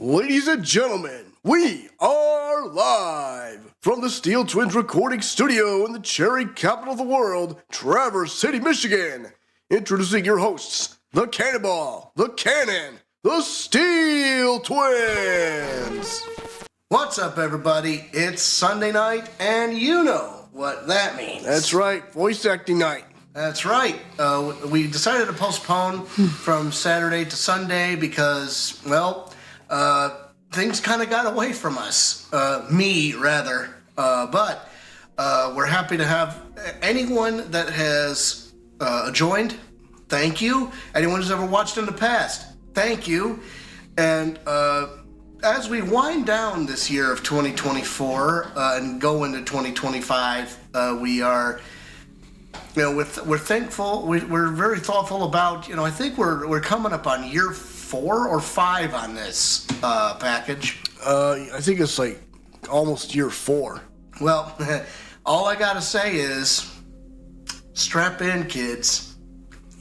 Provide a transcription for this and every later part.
Ladies and gentlemen, we are live from the Steel Twins recording studio in the cherry capital of the world, Traverse City, Michigan. Introducing your hosts, the Cannonball, the Cannon, the Steel Twins. What's up, everybody? It's Sunday night, and you know what that means. That's right, voice acting night. That's right. We decided to postpone from Saturday to Sunday because, well, things kind of got away from us. Me, rather. But we're happy to have anyone that has joined. Thank you. Anyone who's ever watched in the past. Thank you. And as we wind down this year of 2024 and go into 2025, we are... we're thankful. We're very thoughtful about. I think we're coming up on year 4 or 5 on this package. I think it's like almost year 4. Well, all I gotta say is, strap in, kids.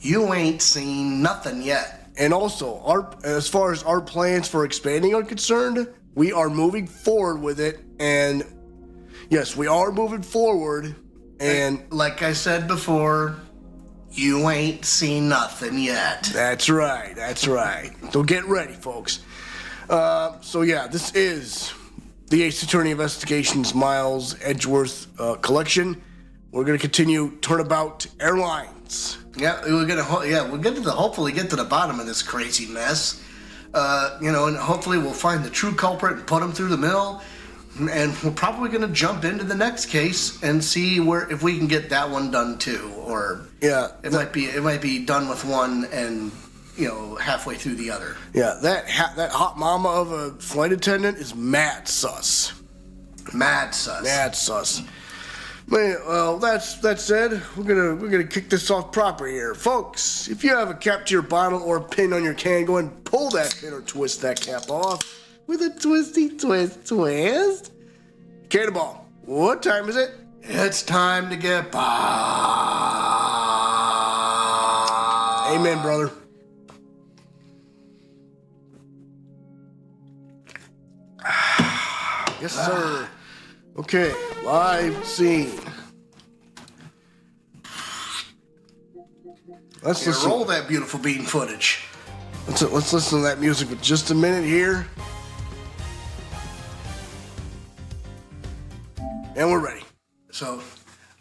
You ain't seen nothing yet. And also, as far as our plans for expanding are concerned, we are moving forward with it. And yes, we are moving forward. And like I said before, you ain't seen nothing yet. That's right. So get ready, folks. So yeah, this is the Ace Attorney Investigations Miles Edgeworth collection. We're gonna continue Turnabout Airlines. Yeah, hopefully get to the bottom of this crazy mess. And hopefully we'll find the true culprit and put him through the mill. And we're probably going to jump into the next case and see if we can get that one done too, or it might be done with one and halfway through the other. Yeah, that hot mama of a flight attendant is mad sus. Mad sus. Well, that said, we're gonna kick this off proper here, folks. If you have a cap to your bottle or a pin on your can, go ahead and pull that pin or twist that cap off. With a twisty twist. Cannonball, what time is it? It's time to get by. Amen, brother. Yes, sir. Okay, live scene. Let's listen. Roll that beautiful bean footage. Let's listen to that music for just a minute here. And we're ready. So,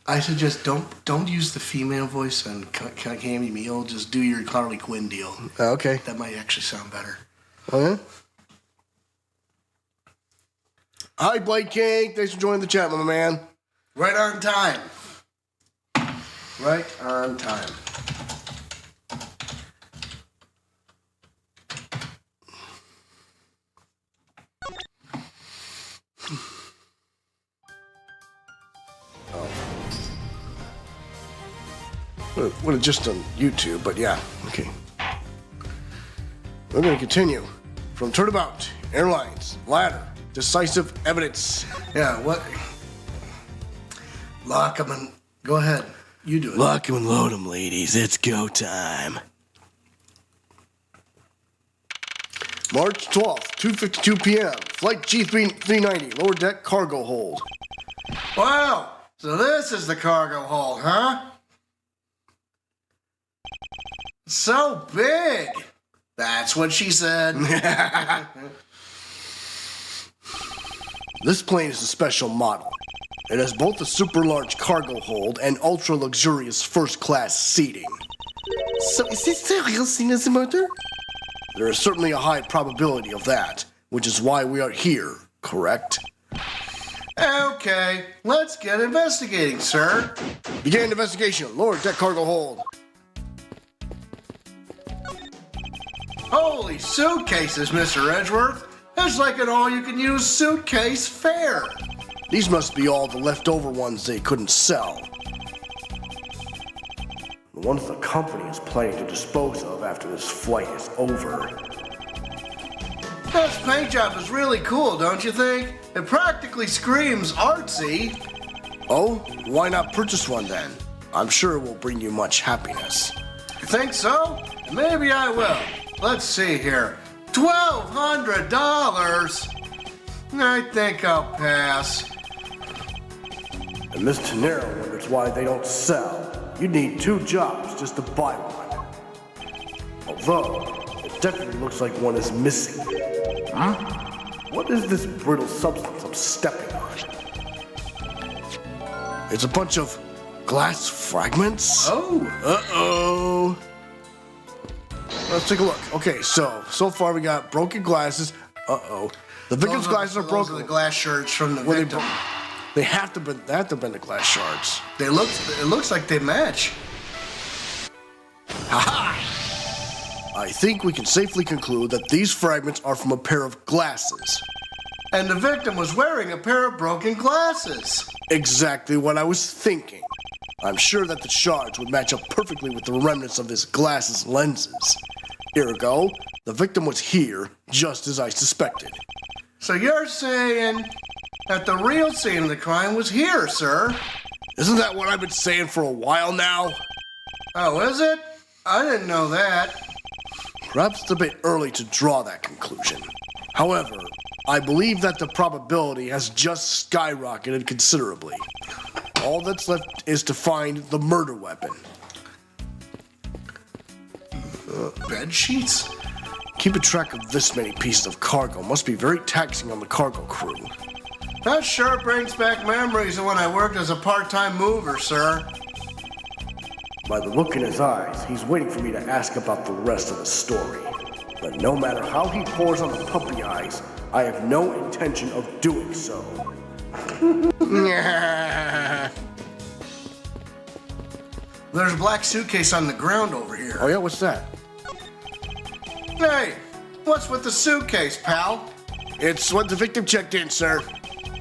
I suggest don't use the female voice on Cammy Meele. Just do your Harley Quinn deal. Okay. That might actually sound better. Oh, yeah? Hi, Blake King. Thanks for joining the chat, my man. Right on time. Right on time. Would have just done YouTube, but yeah, okay. We're going to continue from Turnabout Airlines, Ladder, Decisive Evidence. Yeah, what? Lock 'em and go ahead. You do it. Lock 'em and load 'em, ladies. It's go time. March 12th, 2:52 p.m. Flight G390, lower deck cargo hold. Wow, so this is the cargo hold, huh? So big. That's what she said. This plane is a special model. It has both a super large cargo hold and ultra luxurious first class seating. So is this the real thing as a motor? There is certainly a high probability of that, which is why we are here, correct? Okay, let's get investigating, sir. Begin investigation. Lower deck cargo hold. Holy suitcases, Mr. Edgeworth. It's like an all-you-can-use suitcase fair. These must be all the leftover ones they couldn't sell. The ones the company is planning to dispose of after this flight is over. This paint job is really cool, don't you think? It practically screams artsy. Oh, why not purchase one then? I'm sure it will bring you much happiness. Think so? Maybe I will. Let's see here. $1,200? I think I'll pass. And Miss Teneiro wonders why they don't sell. You need 2 jobs just to buy one. Although, it definitely looks like one is missing. Huh? What is this brittle substance I'm stepping on? It's a bunch of glass fragments? Oh. Uh-oh. Let's take a look. Okay, so far we got broken glasses. Uh-oh. The victim's glasses are broken. Those are the glass shards from the victim. They have to have been the glass shards. It looks like they match. Ha-ha! I think we can safely conclude that these fragments are from a pair of glasses. And the victim was wearing a pair of broken glasses. Exactly what I was thinking. I'm sure that the shards would match up perfectly with the remnants of his glasses lenses. Ergo, the victim was here, just as I suspected. So you're saying that the real scene of the crime was here, sir? Isn't that what I've been saying for a while now? Oh, is it? I didn't know that. Perhaps it's a bit early to draw that conclusion. However, I believe that the probability has just skyrocketed considerably. All that's left is to find the murder weapon. Bed sheets? Keeping track of this many pieces of cargo must be very taxing on the cargo crew. That sure brings back memories of when I worked as a part-time mover, sir. By the look in his eyes, he's waiting for me to ask about the rest of the story. But no matter how he pours on the puppy eyes, I have no intention of doing so. There's a black suitcase on the ground over here. Oh yeah, what's that? Hey, what's with the suitcase, pal? It's what the victim checked in, sir.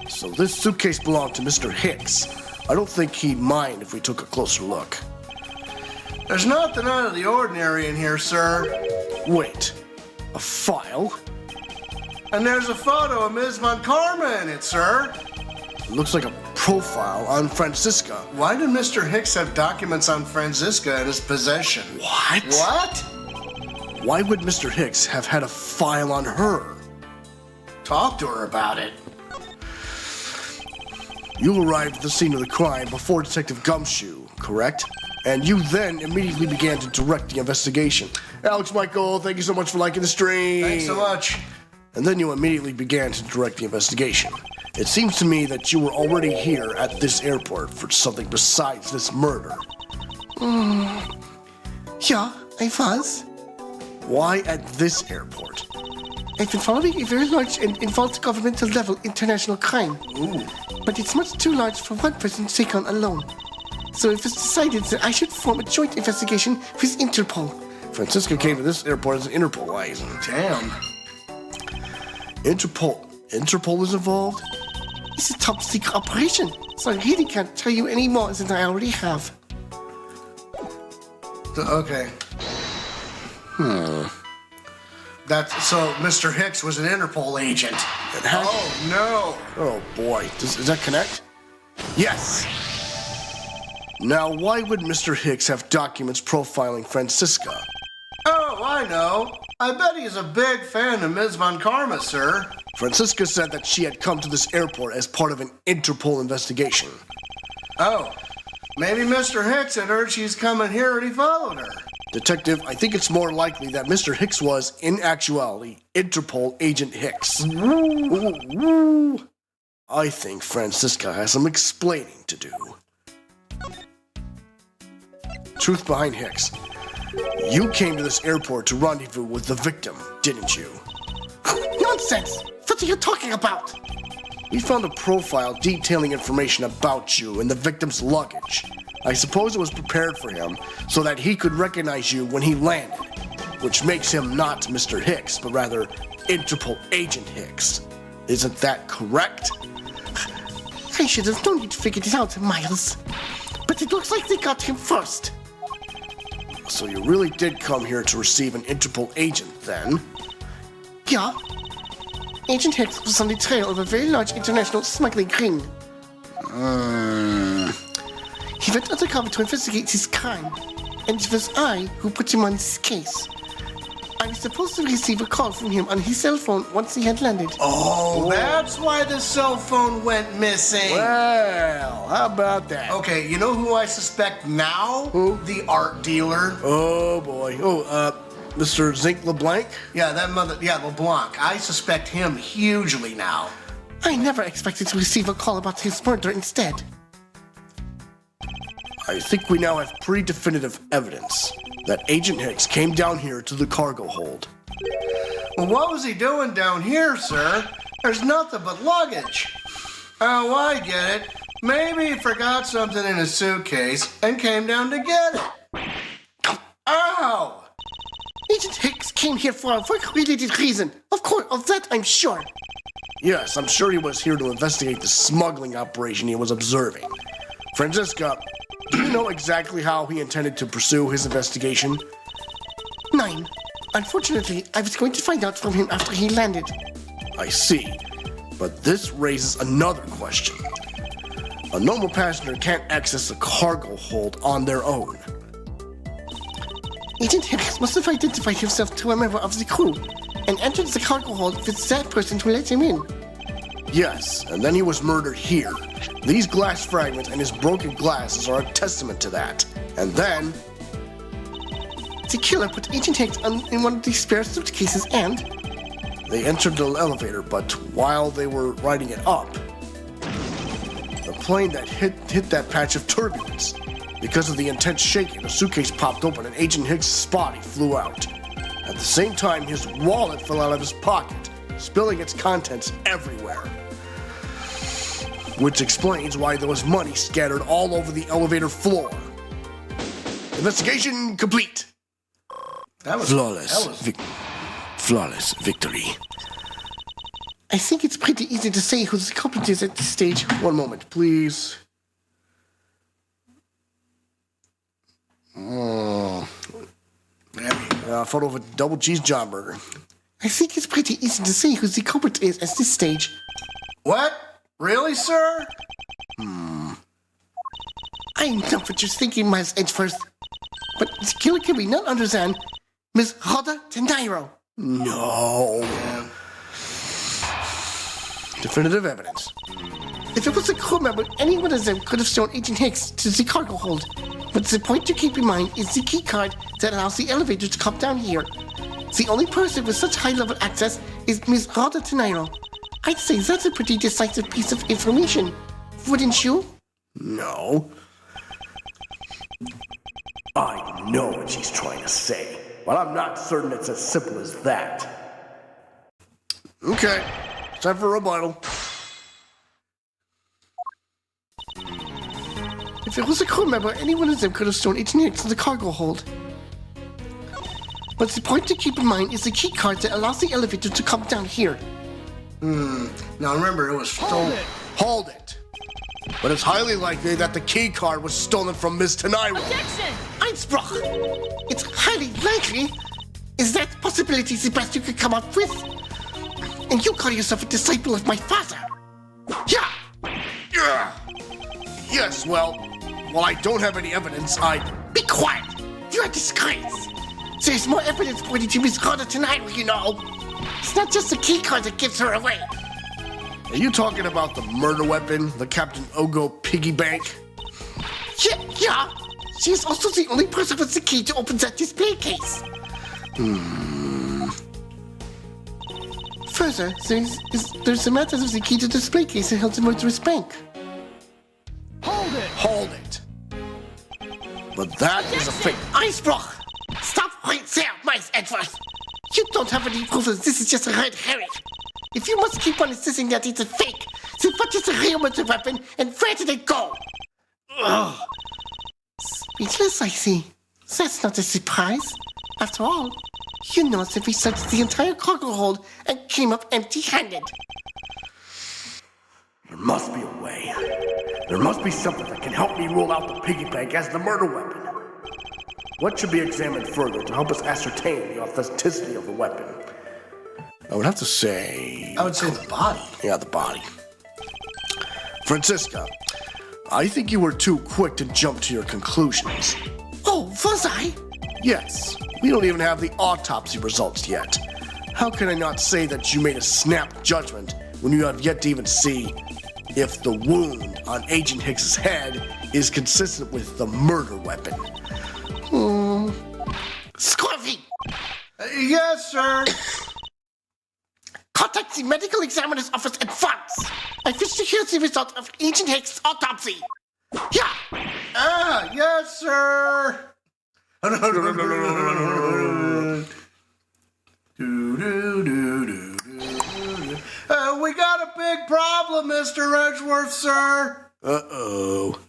So this suitcase belonged to Mr. Hicks. I don't think he'd mind if we took a closer look. There's nothing out of the ordinary in here, sir. Wait, a file? And there's a photo of Ms. Von Karma in it, sir. It looks like a profile on Franziska. Why did Mr. Hicks have documents on Franziska in his possession? What? What? Why would Mr. Hicks have had a file on her? Talk to her about it. You arrived at the scene of the crime before Detective Gumshoe, correct? And you then immediately began to direct the investigation. Alex Michael, thank you so much for liking the stream. Thanks so much. And then you immediately began to direct the investigation. It seems to me that you were already here at this airport for something besides this murder. Yeah, I was. Why at this airport? I've been following a very large and involved governmental level international crime. Ooh. But it's much too large for one person to take on alone. So it was decided that I should form a joint investigation with Interpol. Franziska came to this airport as an Interpol liaison. Damn. Interpol is involved? It's a top secret operation, so I really can't tell you any more than I already have. Okay. So Mr. Hicks was an Interpol agent. Oh, no. Oh, boy. Does that connect? Yes. Now, why would Mr. Hicks have documents profiling Franziska? Oh, I know. I bet he's a big fan of Ms. Von Karma, sir. Franziska said that she had come to this airport as part of an Interpol investigation. Oh, maybe Mr. Hicks had heard she's coming here and he followed her. Detective, I think it's more likely that Mr. Hicks was, in actuality, Interpol Agent Hicks. Ooh. I think Franziska has some explaining to do. Truth behind Hicks. You came to this airport to rendezvous with the victim, didn't you? Nonsense! What are you talking about? We found a profile detailing information about you in the victim's luggage. I suppose it was prepared for him so that he could recognize you when he landed, which makes him not Mr. Hicks, but rather Interpol Agent Hicks. Isn't that correct? I should have known you'd figured it out, Miles. But it looks like they got him first. So you really did come here to receive an Interpol agent, then? Yeah. Agent Hicks was on the trail of a very large international smuggling ring. He went undercover to investigate his crime, and it was I who put him on this case. I was supposed to receive a call from him on his cell phone once he had landed. Oh, that's why the cell phone went missing. Well, how about that? Okay, you know who I suspect now? Who? The art dealer. Oh, boy. Mr. Zinc LeBlanc? Yeah, LeBlanc. I suspect him hugely now. I never expected to receive a call about his murder instead. I think we now have pretty definitive evidence that Agent Hicks came down here to the cargo hold. Well, what was he doing down here, sir? There's nothing but luggage. Oh, I get it. Maybe he forgot something in his suitcase and came down to get it. Ow! Agent Hicks came here for a work-related reason. Of course, of that I'm sure. Yes, I'm sure he was here to investigate the smuggling operation he was observing. Franziska, do you know exactly how he intended to pursue his investigation? 9. Unfortunately, I was going to find out from him after he landed. I see. But this raises another question. A normal passenger can't access a cargo hold on their own. Agent Hicks must have identified himself to a member of the crew and entered the cargo hold with that person to let him in. Yes, and then he was murdered here. These glass fragments and his broken glasses are a testament to that. And then... The killer put Agent Hicks in one of the spare suitcases and... They entered the elevator, but while they were riding it up, the plane that hit that patch of turbulence. Because of the intense shaking, the suitcase popped open and Agent Hicks' body flew out. At the same time, his wallet fell out of his pocket, spilling its contents everywhere. Which explains why there was money scattered all over the elevator floor. Investigation complete. Flawless victory. I think it's pretty easy to say who the culprit is at this stage. One moment, please. Photo of a double cheese job burger. I think it's pretty easy to say who the culprit is at this stage. What? Really, sir? I know what you're thinking, Miles Edgeworth. But the killer can be none other than Miss Rhoda Teneiro. No. Definitive evidence. If it was a crew member, any one of them could have shown Agent Hicks to the cargo hold. But the point to keep in mind is the keycard that allows the elevator to come down here. The only person with such high-level access is Miss Rhoda Teneiro. I'd say that's a pretty decisive piece of information, wouldn't you? No. I know what she's trying to say, but I'm not certain it's as simple as that. Okay, time for rebuttal. If it was a crew member, any one of them could have shown Agent Hicks to the cargo hold. But the point to keep in mind is the key card that allows the elevator to come down here. Now remember, it was stolen. Hold it. But it's highly likely that the key card was stolen from Miss Teneiro. Objection! Einspruch! It's highly likely. Is that possibility the best you could come up with? And you call yourself a disciple of my father? Yeah! Yeah. Yes, well, while I don't have any evidence, Be quiet! You're a disgrace! There's more evidence pointing to Miss Rhoda Teneiro, you know. It's not just the key card that gives her away. Are you talking about the murder weapon, the Captain Ogo piggy bank? Yeah. She is also the only person with the key to open that display case. Further, there's the matter of the key to the display case that held the murderous bank. Hold it. But that is a fake. Einspruch! Stop right there, Miles Edgeworth! You don't have any proof that this is just a red herring. If you must keep on insisting that it's a fake, then what is the real murder weapon and where did it go? Ugh. Speechless, I see. That's not a surprise. After all, you know that we searched the entire cargo hold and came up empty-handed. There must be a way. There must be something that can help me rule out the piggy bank as the murder weapon. What should be examined further to help us ascertain the authenticity of the weapon? I would have to say... I would say the body. Yeah, the body. Franziska, I think you were too quick to jump to your conclusions. Oh, was I? Yes, We don't even have the autopsy results yet. How can I not say that you made a snap judgment when you have yet to even see if the wound on Agent Hicks's head is consistent with the murder weapon? Scruffy! Yes, sir. Contact the medical examiner's office at once. I wish to hear the result of Agent Hicks' autopsy. Yeah. Yes, sir. We got a big problem, Mr. Edgeworth, sir. Uh-oh.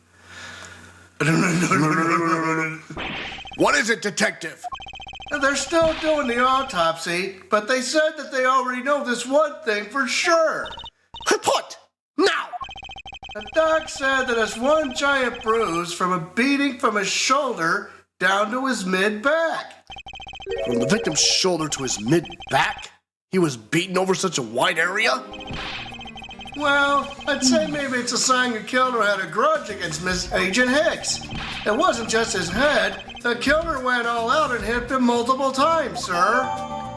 What is it, detective? They're still doing the autopsy, but they said that they already know this one thing for sure. Report! Now! The doc said that it's one giant bruise from a beating from his shoulder down to his mid-back. From the victim's shoulder to his mid-back? He was beaten over such a wide area? Well, I'd say maybe it's a sign the killer had a grudge against Miss Agent Hicks. It wasn't just his head. The killer went all out and hit him multiple times, sir.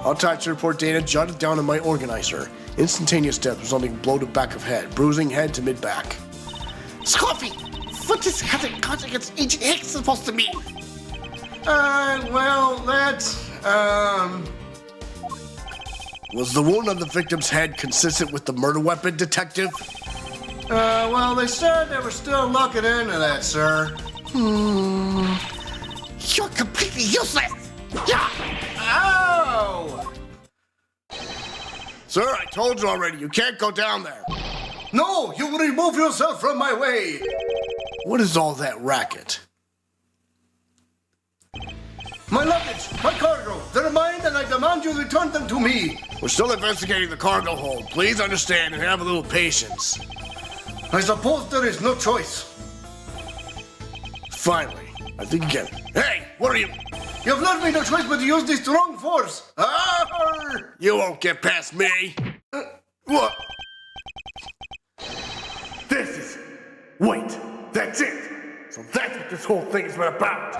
Autopsy report data jotted down in my organizer. Instantaneous death resulting in blow to back of head, bruising head to mid-back. Scruffy! What is having grudge against Agent Hicks supposed to mean? Well, that's, Was the wound on the victim's head consistent with the murder weapon, detective? well, they said they were still looking into that, sir. You're completely useless! Yeah! Ow! Sir, I told you already, you can't go down there. No, you remove yourself from my way. What is all that racket? My luggage, my cargo, they're mine and I demand you return them to me. We're still investigating the cargo hold. Please understand and have a little patience. I suppose there is no choice. Finally, I think you get it. Hey, what are you? You've left me no choice but to use this strong force. Arr! You won't get past me. What? This is... Wait, that's it. So that's what this whole thing has been about.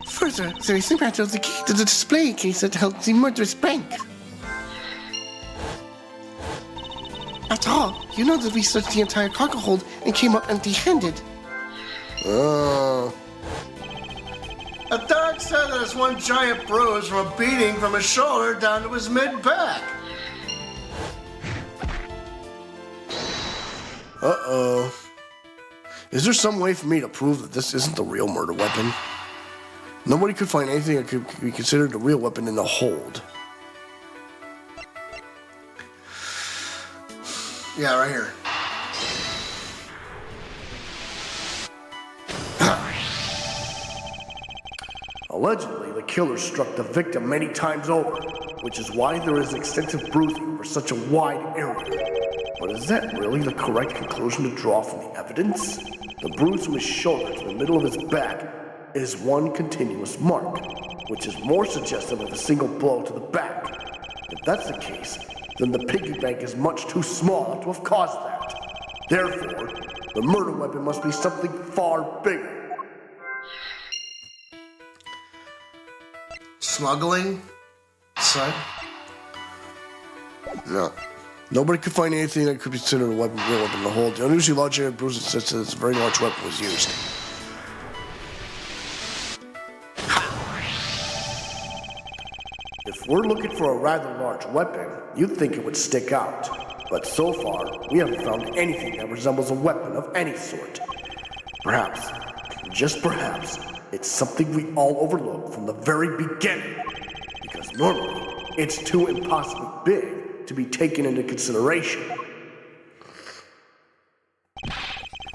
Further, there is a matter of the key to the display case that held the murderous bank. After all, you know that we searched the entire cargo hold and came up empty-handed. Oh. A doc said that it's one giant bruise from a beating from his shoulder down to his mid-back. Uh-oh. Is there some way for me to prove that this isn't the real murder weapon? Nobody could find anything that could be considered the real weapon in the hold. Yeah, right here. Allegedly, the killer struck the victim many times over, which is why there is extensive bruising over such a wide area. But is that really the correct conclusion to draw from the evidence? The bruise from his shoulder to the middle of his back is one continuous mark, which is more suggestive of a single blow to the back. If that's the case, then the piggy bank is much too small to have caused that. Therefore, the murder weapon must be something far bigger. Smuggling? Son? No. Nobody could find anything that could be considered a weapon, real weapon in the hold. The unusually large area of bruises suggests that a very large weapon was used. If we're looking for a rather large weapon, you'd think it would stick out. But so far, we haven't found anything that resembles a weapon of any sort. Perhaps, just perhaps, it's something we all overlooked from the very beginning. Because normally, it's too impossibly big to be taken into consideration.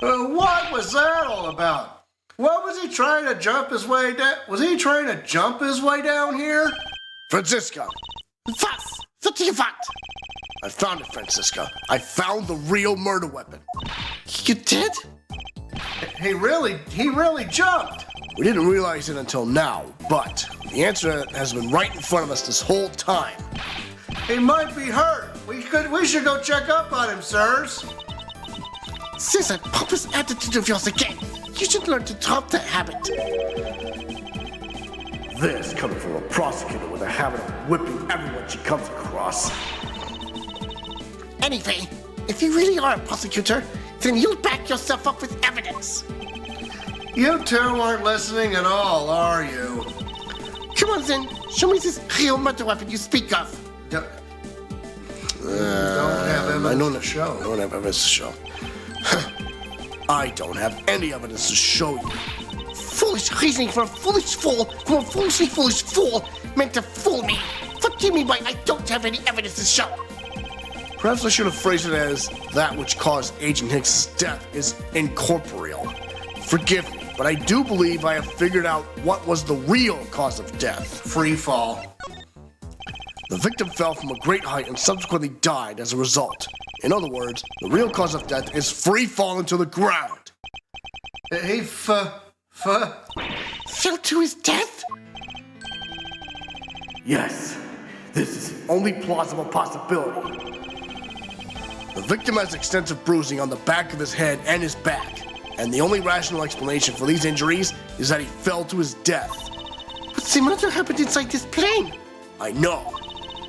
What was that all about? What was he trying to jump his way down? Was he trying to jump his way down here? Franziska! Was? What do you want? I found it, Franziska. I found the real murder weapon. You did? He really jumped. We didn't realize it until now, but the answer has been right in front of us this whole time. He might be hurt. We should go check up on him, sirs. This is a pompous attitude of yours again. You should learn to drop that habit. this coming from a prosecutor with a habit of whipping everyone she comes across. Anyway, if you really are a prosecutor, then you'll back yourself up with evidence. You two aren't listening at all, are you? Come on then, show me this real murder weapon you speak of. Don't have evidence to show. I don't have evidence to show. I don't have any evidence to show you. Foolish reasoning for a foolish fool who a foolishly foolish fool meant to fool me. What do you mean by I don't have any evidence to show? Perhaps I should have phrased it as that which caused Agent Hicks' death is incorporeal. Forgive me, but I do believe I have figured out what was the real cause of death. Free fall. The victim fell from a great height and subsequently died as a result. In other words, the real cause of death is free fall into the ground. He fell to his death? Yes, this is the only plausible possibility. The victim has extensive bruising on the back of his head and his back, and the only rational explanation for these injuries is that he fell to his death. But the murder happened inside this plane. I know.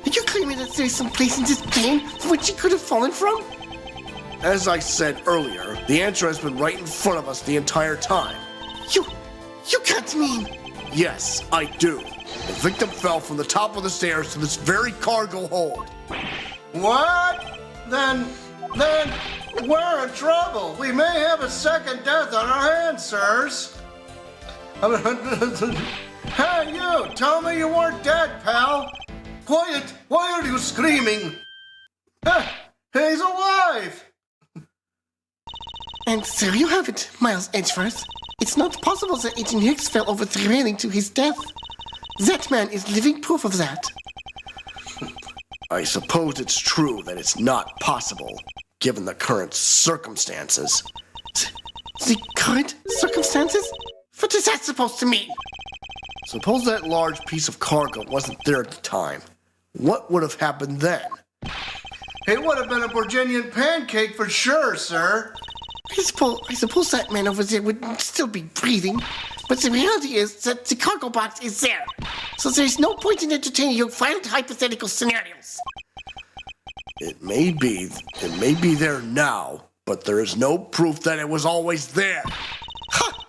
Are you claiming that there's some place in this plane from which he could have fallen from? As I said earlier, the answer has been right in front of us the entire time. You can't mean... Yes, I do. The victim fell from the top of the stairs to this very cargo hold. What? Then we're in trouble. We may have a second death on our hands, sirs. Hey, you! Tell me you weren't dead, pal. Quiet! Why are you screaming? He's alive! And there you have it, Miles Edgeworth. It's not possible that Agent Hicks fell over the railing to his death. That man is living proof of that. I suppose it's true that it's not possible, given the current circumstances. The current circumstances? What is that supposed to mean? Suppose that large piece of cargo wasn't there at the time. What would have happened then? It would have been a Virginian pancake for sure, sir. I suppose that man over there would still be breathing, but the reality is that the cargo box is there. So there's no point in entertaining your violent hypothetical scenarios. It may be there now, but there is no proof that it was always there. Ha!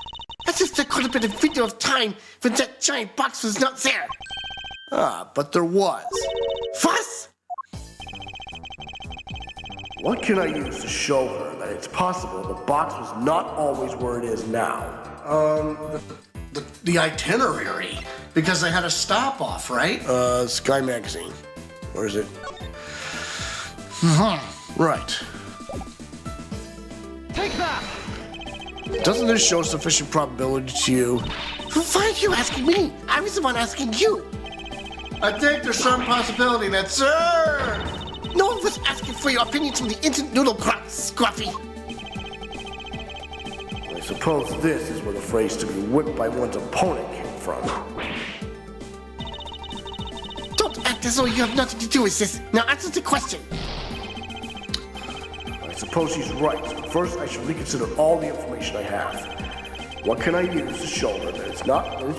As if there could have been a window of time when that giant box was not there. Ah, but there was. What? What can I use to show her that it's possible the box was not always where it is now? The itinerary. Because they had a stop off, right? Sky Magazine. Where is it? Right. Take that! Doesn't this show sufficient probability to you? Why are you asking me? I was the one asking you. I think there's some possibility that, sir! No one was asking for your opinion from the instant noodle crop, Scruffy. I suppose this is where the phrase to be whipped by one's opponent came from. Don't act as though you have nothing to do with this. Now answer the question. I suppose she's right. First, I should reconsider all the information I have. What can I use to show her that it's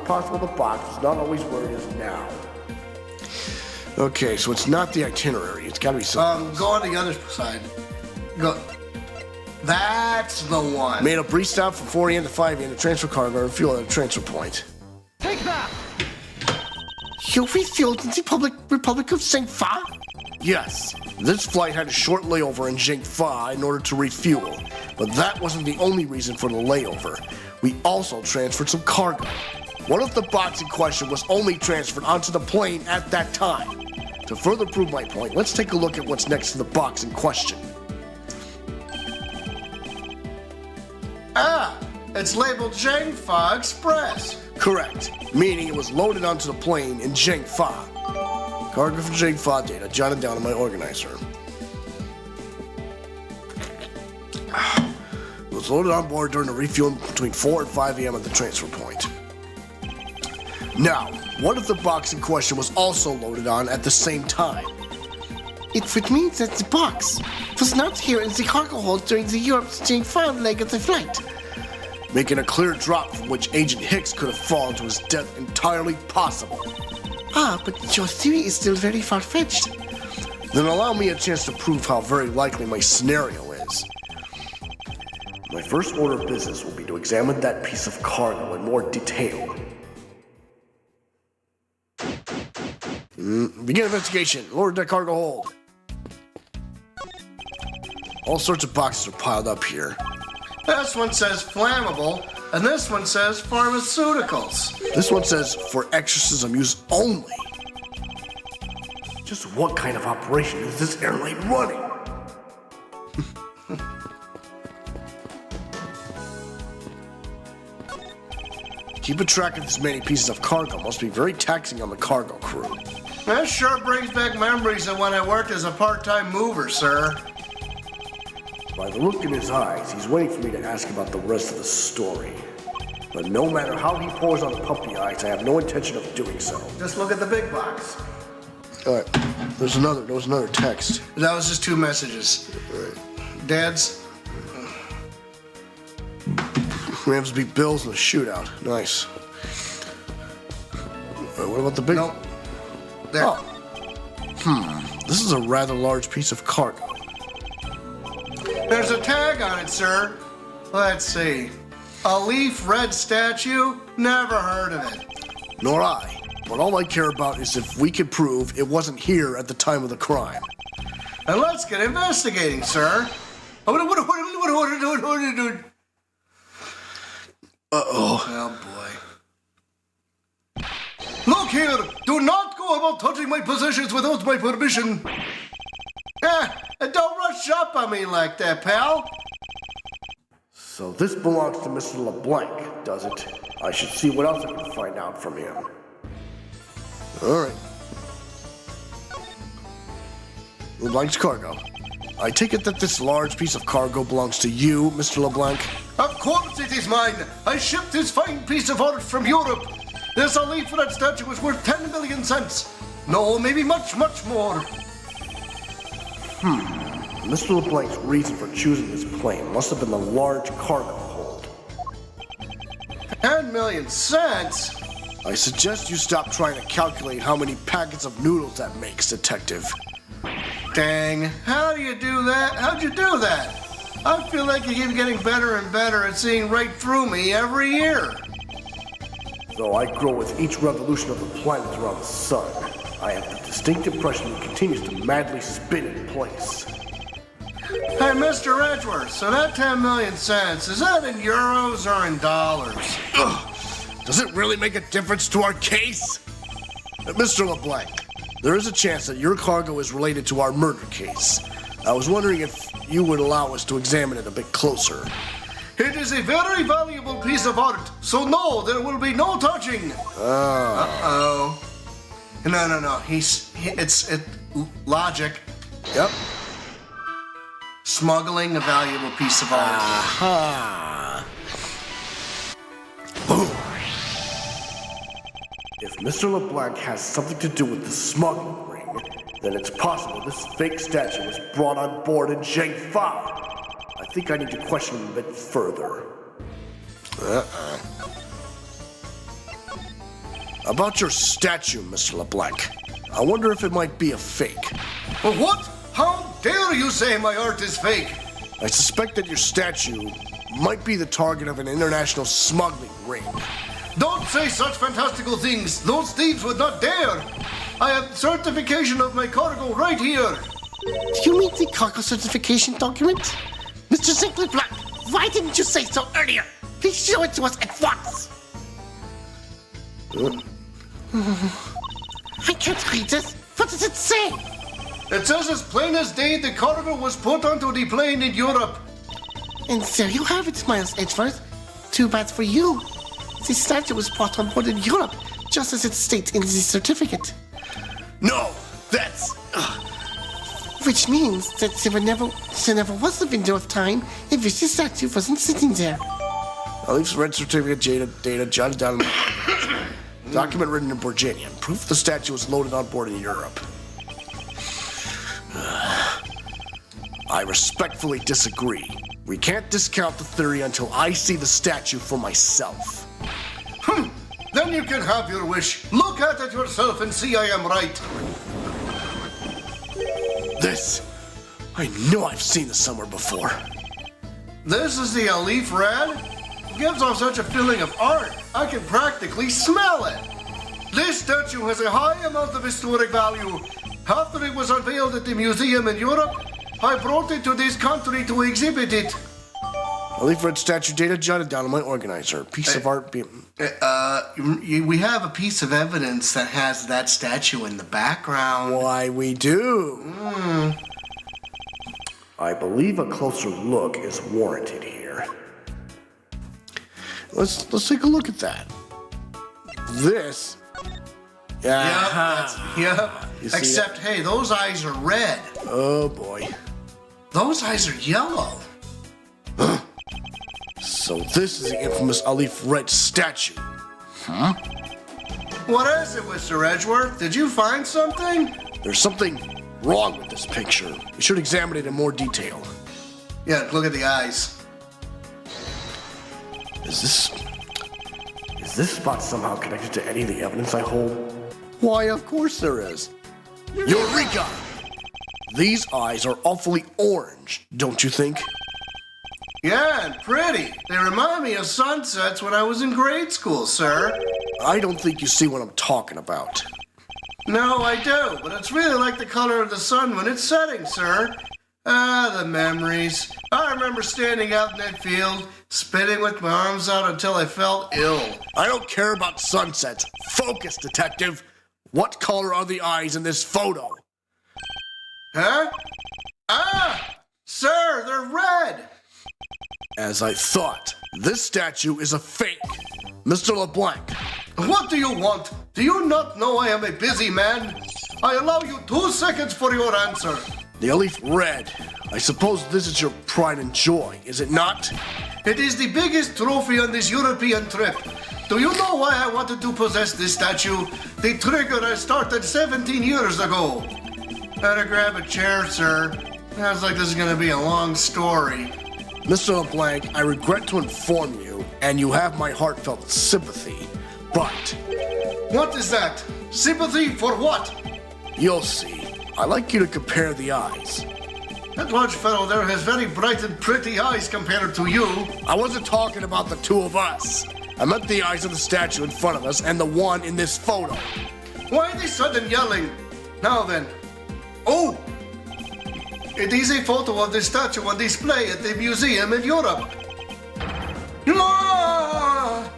possible the box is not always where it is now? Okay, so it's not the itinerary. It's got to be something. Go on the other side. Go. That's the one. Made a brief stop from 4 a.m. to 5 a.m. to transfer cargo and fuel at a transfer point. Take that! You refueled in the Republic of St. Fa? Yes, this flight had a short layover in Jingfa in order to refuel, but that wasn't the only reason for the layover. We also transferred some cargo. What if the box in question was only transferred onto the plane at that time? To further prove my point, let's take a look at what's next to the box in question. Ah, it's labeled Jingfa Express. Correct, meaning it was loaded onto the plane in Jingfa. Cargo for Jingfa data jotted down in my organizer. It was loaded on board during the refueling between 4 and 5 a.m. at the transfer point. Now, what if the box in question was also loaded on at the same time? It would mean that the box was not here in the cargo hold during the Europe to Jingfa leg of the flight. making a clear drop from which Agent Hicks could have fallen to his death entirely possible. Ah, but your theory is still very far-fetched. Then allow me a chance to prove how very likely my scenario is. My first order of business will be to examine that piece of cargo in more detail. Begin investigation. Lower deck cargo hold. All sorts of boxes are piled up here. This one says flammable, and this one says pharmaceuticals. This one says for exorcism use only. Just what kind of operation is this airline running? Keeping track of this many pieces of cargo must be very taxing on the cargo crew. This sure brings back memories of when I worked as a part-time mover, sir. By the look in his eyes, he's waiting for me to ask about the rest of the story. But no matter how he pours on the puppy eyes, I have no intention of doing so. Just look at the big box. Alright, there was another text. That was just 2 messages. Right. Dad's. Rams beat Bills in a shootout. Nice. What about the big... Nope. There. Oh. This is a rather large piece of cargo. There's a tag on it, sir. Let's see. A leaf red statue? Never heard of it. Nor I. But all I care about is if we can prove it wasn't here at the time of the crime. And let's get investigating, sir. Uh-oh. Oh, boy. Look here! Do not go about touching my possessions without my permission. And don't rush up on me like that, pal. So this belongs to Mr. LeBlanc, does it? I should see what else I can find out from him. Alright. LeBlanc's cargo. I take it that this large piece of cargo belongs to you, Mr. LeBlanc? Of course it is mine. I shipped this fine piece of art from Europe. This leaf red statue is worth 10 million cents. No, maybe much, much more. Mr. LeBlanc's reason for choosing this plane must have been the large cargo hold. 10 million cents? I suggest you stop trying to calculate how many packets of noodles that makes, Detective. Dang, how do you do that? How'd you do that? I feel like you keep getting better and better at seeing right through me every year. Though I grow with each revolution of the planet around the sun, I have the distinct impression it continues to madly spin in place. Hey, Mr. Edgeworth, so that 10 million cents, is that in euros or in dollars? Ugh. Does it really make a difference to our case? Mr. LeBlanc, there is a chance that your cargo is related to our murder case. I was wondering if you would allow us to examine it a bit closer. It is a very valuable piece of art, so no, there will be no touching. Uh-oh. No. It's logic. Yep. Smuggling a valuable piece of art. Aha. Boom. If Mr. LeBlanc has something to do with the smuggling ring, then it's possible this fake statue was brought on board in Zhengfa. I think I need to question him a bit further. About your statue, Mr. LeBlanc. I wonder if it might be a fake. What? How dare you say my art is fake? I suspect that your statue might be the target of an international smuggling ring. Don't say such fantastical things. Those thieves would not dare. I have certification of my cargo right here. Do you mean the cargo certification document? Mr. Simply Black, why didn't you say so earlier? Please show it to us at once. I can't read this. What does it say? It says as plain as day the cargo was put onto the plane in Europe. And there you have it, Miles Edgeworth. Too bad for you. The statue was brought on board in Europe, just as it states in the certificate. No, that's... Which means that there never was a window of time in which the statue wasn't sitting there. I'll leave some red certificate data jotted down in my document written in Borginian. Proof the statue was loaded on board in Europe. I respectfully disagree. We can't discount the theory until I see the statue for myself. Then you can have your wish. Look at it yourself and see I am right. This, I know I've seen this somewhere before. This is the Alif Red? Gives off such a feeling of art, I can practically smell it. This statue has a high amount of historic value. After it was unveiled at the museum in Europe, I brought it to this country to exhibit it. Alif Red statue data jotted down on my organizer. Piece of art being... We have a piece of evidence that has that statue in the background. Why, we do. I believe a closer look is warranted here. Let's take a look at that. This. Yeah. You see Except, hey, those eyes are red. Oh boy. Those eyes are yellow. So this is the infamous Alif Red statue. What is it, Mr. Edgeworth? Did you find something? There's something wrong with this picture. We should examine it in more detail. Yeah, look at the eyes. Is this spot somehow connected to any of the evidence I hold? Why, of course there is. Eureka! These eyes are awfully orange, don't you think? Yeah, and pretty. They remind me of sunsets when I was in grade school, sir. I don't think you see what I'm talking about. No, I do, but it's really like the color of the sun when it's setting, sir. Ah, the memories. I remember standing out in that field, spitting with my arms out until I felt ill. I don't care about sunsets. Focus, detective. What color are the eyes in this photo? Huh? Ah! Sir, they're red! As I thought, this statue is a fake. Mr. LeBlanc. What do you want? Do you not know I am a busy man? I allow you 2 seconds for your answer. The Alif Red. I suppose this is your pride and joy, is it not? It is the biggest trophy on this European trip. Do you know why I wanted to possess this statue? The trigger I started 17 years ago. Better grab a chair, sir. Sounds like this is gonna be a long story. Mr. LeBlanc, I regret to inform you, and you have my heartfelt sympathy, but... What is that? Sympathy for what? You'll see. I'd like you to compare the eyes. That large fellow there has very bright and pretty eyes compared to you. I wasn't talking about the two of us. I meant the eyes of the statue in front of us and the one in this photo. Why the sudden yelling? Now then. Oh! It is a photo of the statue on display at the museum in Europe. Ah!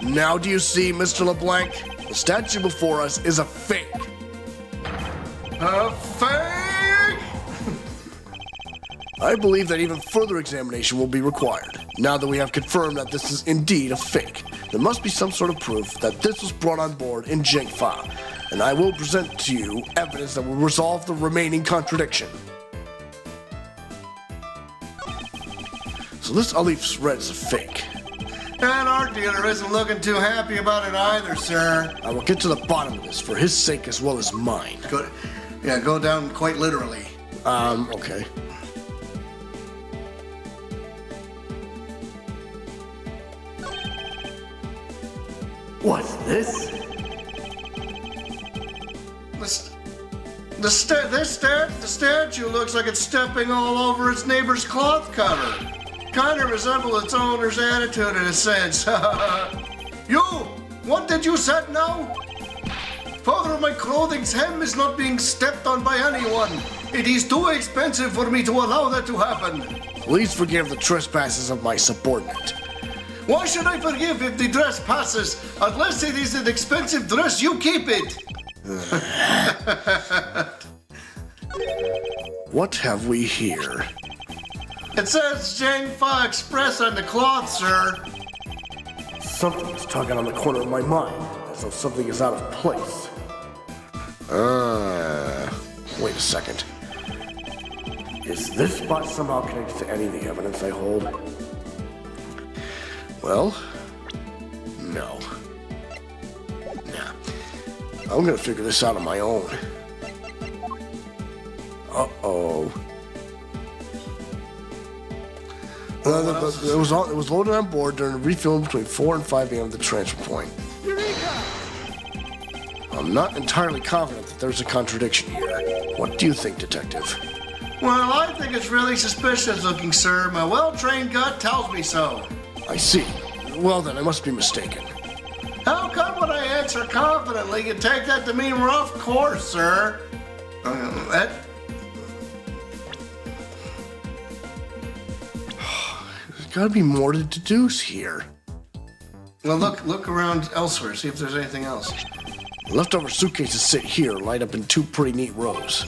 Now do you see, Mr. LeBlanc? The statue before us is a fake. A fake? I believe that even further examination will be required. Now that we have confirmed that this is indeed a fake, there must be some sort of proof that this was brought on board in Jingfa, and I will present to you evidence that will resolve the remaining contradiction. So this Alif Red is a fake. And our dealer isn't looking too happy about it either, sir. I will get to the bottom of this for his sake as well as mine. Go down quite literally. Okay. What's this? The statue looks like it's stepping all over its neighbor's cloth cover. Kind of resembles its owner's attitude in a sense. You! What did you say now? Father, my clothing's hem is not being stepped on by anyone. It is too expensive for me to allow that to happen. Please forgive the trespasses of my subordinate. Why should I forgive if the dress passes? Unless it is an expensive dress, you keep it. What have we here? It says Jangfa Express on the cloth, sir. Something is tugging on the corner of my mind, as though something is out of place. Wait a second. Is this spot somehow connected to any of the evidence I hold? Well, no. Nah. I'm gonna figure this out on my own. Uh-oh. It was loaded on board during a refueling between 4 and 5 a.m. at the transfer point. Eureka! I'm not entirely confident that there's a contradiction here. What do you think, Detective? Well, I think it's really suspicious looking, sir. My well-trained gut tells me so. I see. Well then, I must be mistaken. How come when I answer confidently, you take that to mean we're off course, sir? There's gotta be more to deduce here. Well, look around elsewhere, see if there's anything else. Leftover suitcases sit here, lined up in 2 pretty neat rows.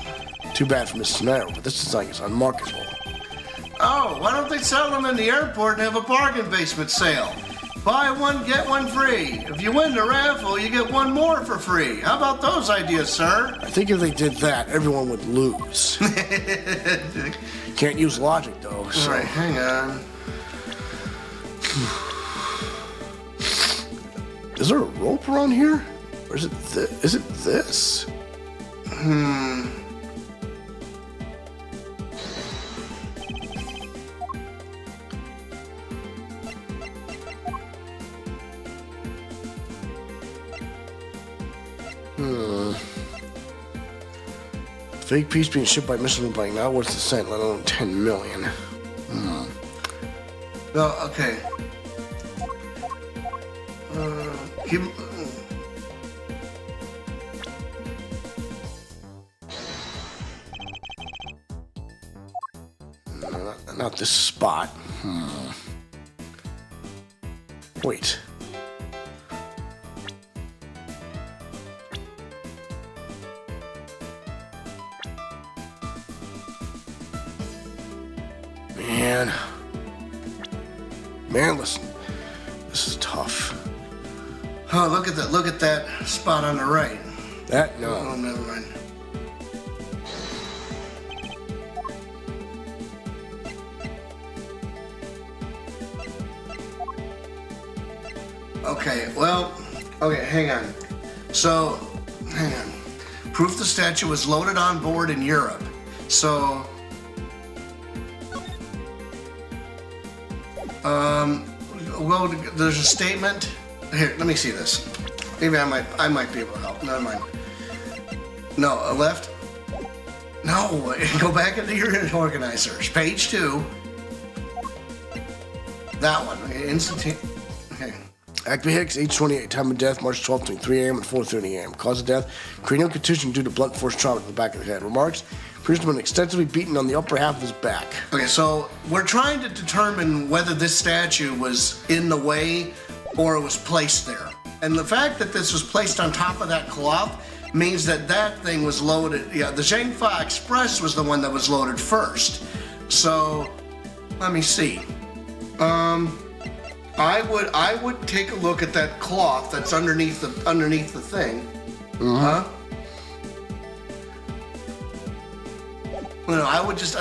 Too bad for Miss Teneiro, but this design is unmarketable. Oh, why don't they sell them in the airport and have a bargain basement sale? Buy one, get one free. If you win the raffle, you get one more for free. How about those ideas, sir? I think if they did that, everyone would lose. Can't use logic, though, so... All right, hang on. Is there a rope around here? Or is it this? Fake piece being shipped by Michelin Bank, not worth a cent, let alone 10 million. Well, okay. Keep... Not this spot. Wait. Man, listen. This is tough. Oh, look at that spot on the right. That, no. Oh, never mind. Okay, hang on. So, hang on. Proof the statue was loaded on board in Europe. So, well, there's a statement. Here, let me see this. Maybe I might be able to help. Never mind. No, left. No, go back into your organizers. Page 2. That one. Okay, okay. Akbey Hicks, age 28, time of death, March 12th, between 3 a.m. and 4:30 a.m. Cause of death, cranial contusion due to blunt force trauma to the back of the head. Remarks, appears to have been extensively beaten on the upper half of his back. Okay, so we're trying to determine whether this statue was in the way or it was placed there. And the fact that this was placed on top of that cloth means that that thing was loaded. Yeah, the Zhangfa Express was the one that was loaded first. So, let me see. I would take a look at that cloth that's underneath the thing. Huh? No, I would just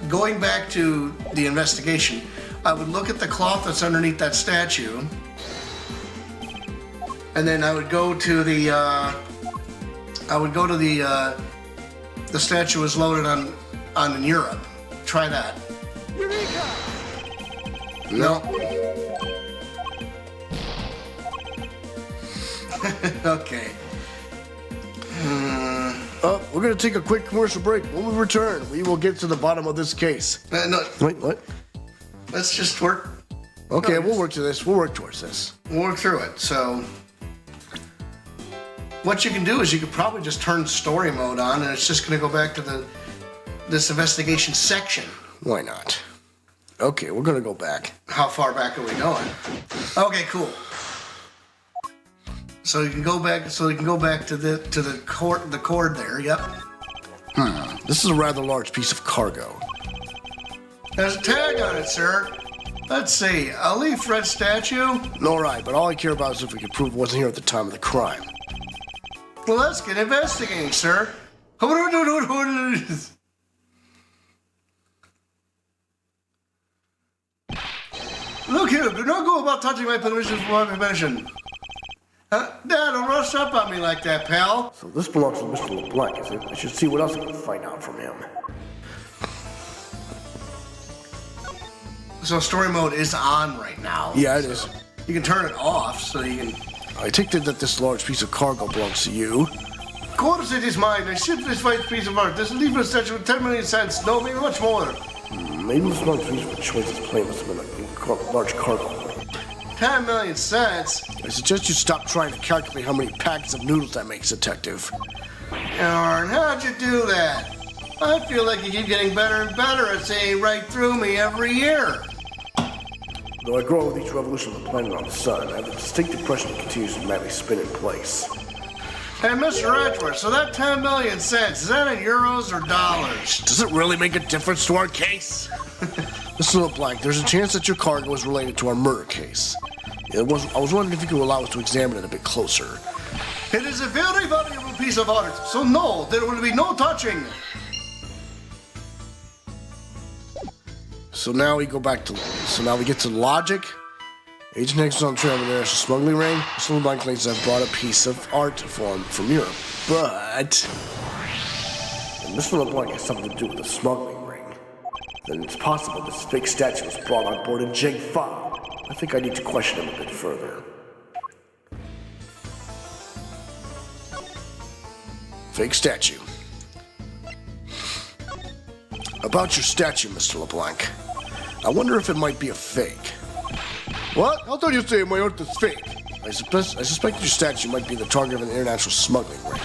going back to the investigation, I would look at the cloth that's underneath that statue, and then I would go to the the statue was loaded on in Europe. Try that. Eureka! No. Okay. We're going to take a quick commercial break. When we return, we will get to the bottom of this case. No, Wait, what? let's just work. Okay, No, we'll work to this. We'll work towards this. We'll work through it. So, what you can do is you could probably just turn story mode on, and it's just going to go back to this investigation section. Why not? Okay, we're going to go back. How far back are we going? Okay, cool. So you can go back. So you can go back to the cord there. Yep. This is a rather large piece of cargo. There's a tag on it, sir. Let's see. A leaf red statue. All right, but all I care about is if we can prove it wasn't here at the time of the crime. Well, let's get investigating, sir. Look here, do not go about touching my permission for my permission. Dad, don't rush up on me like that, pal. So this belongs to Mr. LeBlanc, is it? I should see what else I can find out from him. So story mode is on right now. Yeah, it is. You can turn it off so you can... I take it that this large piece of cargo belongs to you. Of course it is mine. I shipped this white piece of art. This leaflet statue with 10 million cents. No, maybe much more. Maybe this large piece of choice's plane must have been a large cargo. 10 million cents? I suggest you stop trying to calculate how many packets of noodles that makes, Detective. Darn, how'd you do that? I feel like you keep getting better and better at saying right through me every year. Though I grow with each revolution of the planet on the sun, I have a distinct impression it continues to madly spin in place. Hey, Mr. Edgeworth, so that 10 million cents, is that in euros or dollars? Does it really make a difference to our case? Mr. LeBlanc, there's a chance that your cargo is related to our murder case. I was wondering if you could allow us to examine it a bit closer. It is a very valuable piece of art, so no, there will be no touching. So now we get to logic. Agent Hicks is on trail of an international smuggling ring. Mr. LeBlanc claims I've brought a piece of art from Europe. But if Mr. LeBlanc has something to do with the smuggling ring, then it's possible this fake statue was brought on board in Jingfa. I think I need to question him a bit further. Fake statue. About your statue, Mr. LeBlanc. I wonder if it might be a fake. What? How do you say my art is fake? I suspect your statue might be the target of an international smuggling ring.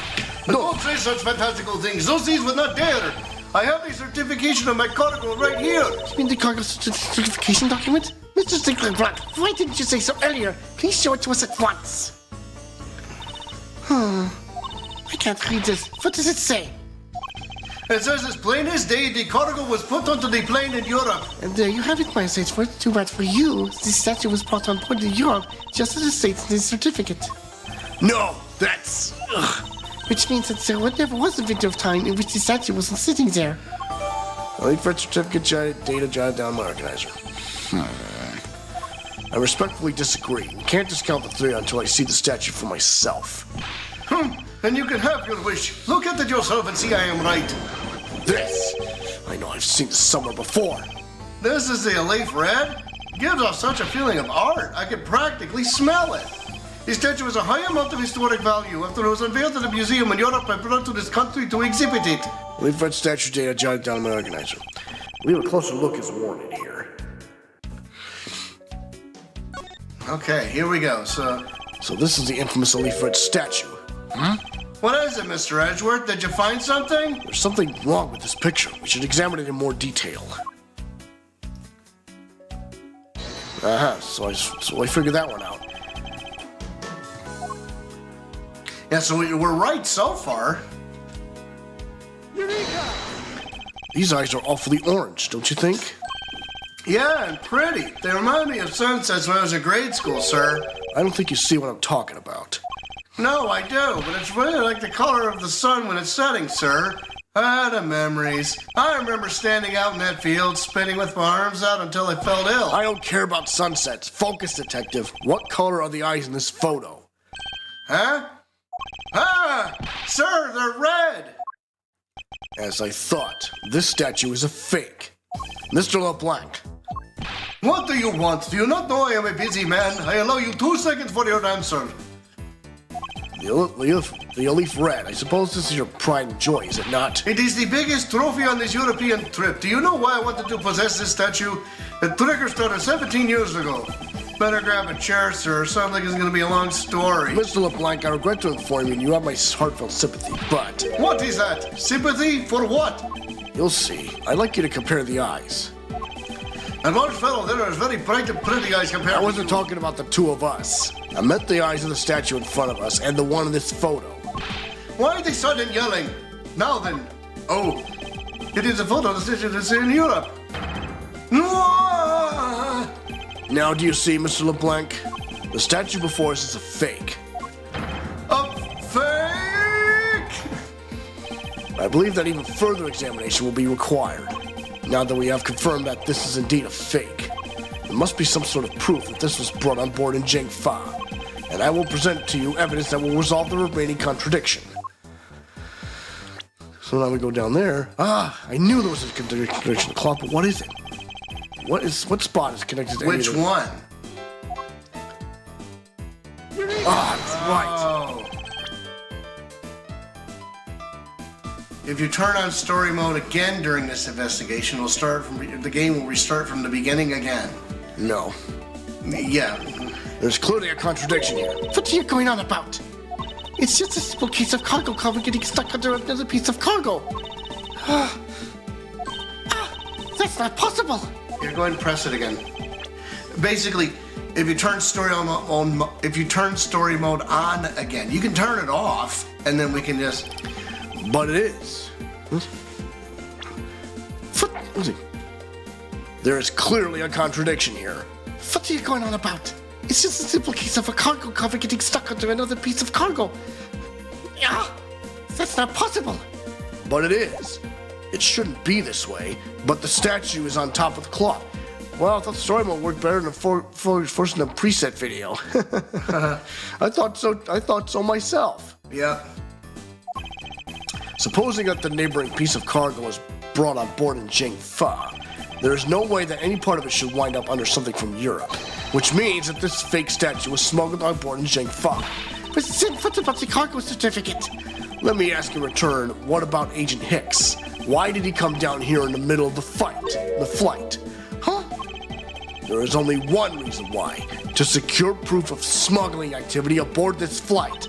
Don't say such fantastical things. Those things would not dare. I have the certification of my cargo right here. You mean the cargo certification document? Mr. LeBlanc, why didn't you say so earlier? Please show it to us at once. I can't read this. What does it say? It says as plain as day, the cargo was put onto the plane in Europe. And there you have it, my Edgeworth. Too bad for you. This statue was brought on board in Europe, just as it states in the certificate. No, that's... Which means that there never was a window of time in which the statue wasn't sitting there. I think for certificate data jotted down my organizer. I respectfully disagree. We can't discount the theory until I see the statue for myself. And you can have your wish. Look at it yourself and see I am right. This! I know I've seen this somewhere before. This is the Elif Red. Gives off such a feeling of art. I can practically smell it. The statue has a high amount of historic value. After it was unveiled at a museum in Europe, I brought it to this country to exhibit it. We've read statue data jotted down in my organizer. Leave a closer look as warranted here. Okay, here we go. So this is the infamous Elif Red statue. what is it, Mr. Edgeworth? Did you find something? There's something wrong with this picture. We should examine it in more detail. So I figured that one out. Yeah, so we're right so far. Eureka! These eyes are awfully orange, don't you think? Yeah, and pretty. They remind me of sunsets when I was in grade school, sir. I don't think you see what I'm talking about. No, I do, but it's really like the color of the sun when it's setting, sir. The memories. I remember standing out in that field, spinning with my arms out until I felt ill. I don't care about sunsets. Focus, detective. What color are the eyes in this photo? Huh? Sir, they're red. As I thought, this statue is a fake. Mr. LeBlanc. What do you want? Do you not know I am a busy man? I allow you 2 seconds for your answer. The Elif Red. I suppose this is your pride and joy, is it not? It is the biggest trophy on this European trip. Do you know why I wanted to possess this statue? The trigger started 17 years ago. Better grab a chair, sir. Sounds like it's going to be a long story. Mr. LeBlanc, I regret to inform you, you have my heartfelt sympathy, but... What is that? Sympathy? For what? You'll see. I'd like you to compare the eyes. A large fellow there has very bright and pretty eyes compared I to wasn't talking about the two of us. I meant the eyes of the statue in front of us and the one in this photo. Why are they sudden yelling? Now then. Oh, it is a photo of the statue that's in Europe. Now do you see, Mr. LeBlanc? The statue before us is a fake. A fake? I believe that even further examination will be required. Now that we have confirmed that this is indeed a fake, there must be some sort of proof that this was brought on board in Jingfa, and I will present to you evidence that will resolve the remaining contradiction. So now we go down there. I knew there was a contradiction in the clock, but what is it? What spot is connected to Which anything? one? Ah, right. If you turn on story mode again during this investigation, the game will restart from the beginning again. No. Yeah. There's clearly a contradiction here. What are you going on about? It's just a simple case of cargo cover getting stuck under another piece of cargo. That's not possible. Here, go ahead and press it again. Basically, if you turn story mode on again, you can turn it off, and then we can just. But it is. There is clearly a contradiction here. What are you going on about? It's just a simple case of a cargo cover getting stuck under another piece of cargo. That's not possible. But it is. It shouldn't be this way, but the statue is on top of the cloth. Well, I thought story mode worked better than forcing a preset video. I thought so myself. Yeah. Supposing that the neighboring piece of cargo is brought on board in Jingfa, there is no way that any part of it should wind up under something from Europe, which means that this fake statue was smuggled on board in Jingfa. But then what about the cargo certificate? Let me ask in return, what about Agent Hicks? Why did he come down here in the middle of the flight? Huh? There is only one reason why: to secure proof of smuggling activity aboard this flight.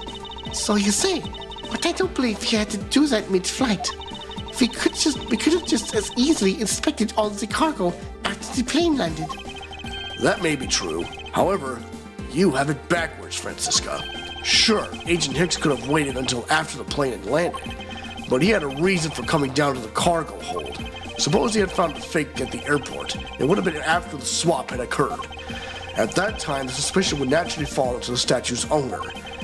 So you say, but I don't believe he had to do that mid-flight. We could have just as easily inspected all the cargo after the plane landed. That may be true. However, you have it backwards, Franziska. Sure, Agent Hicks could have waited until after the plane had landed, but he had a reason for coming down to the cargo hold. Suppose he had found the fake at the airport. It would have been after the swap had occurred. At that time, the suspicion would naturally fall into the statue's owner,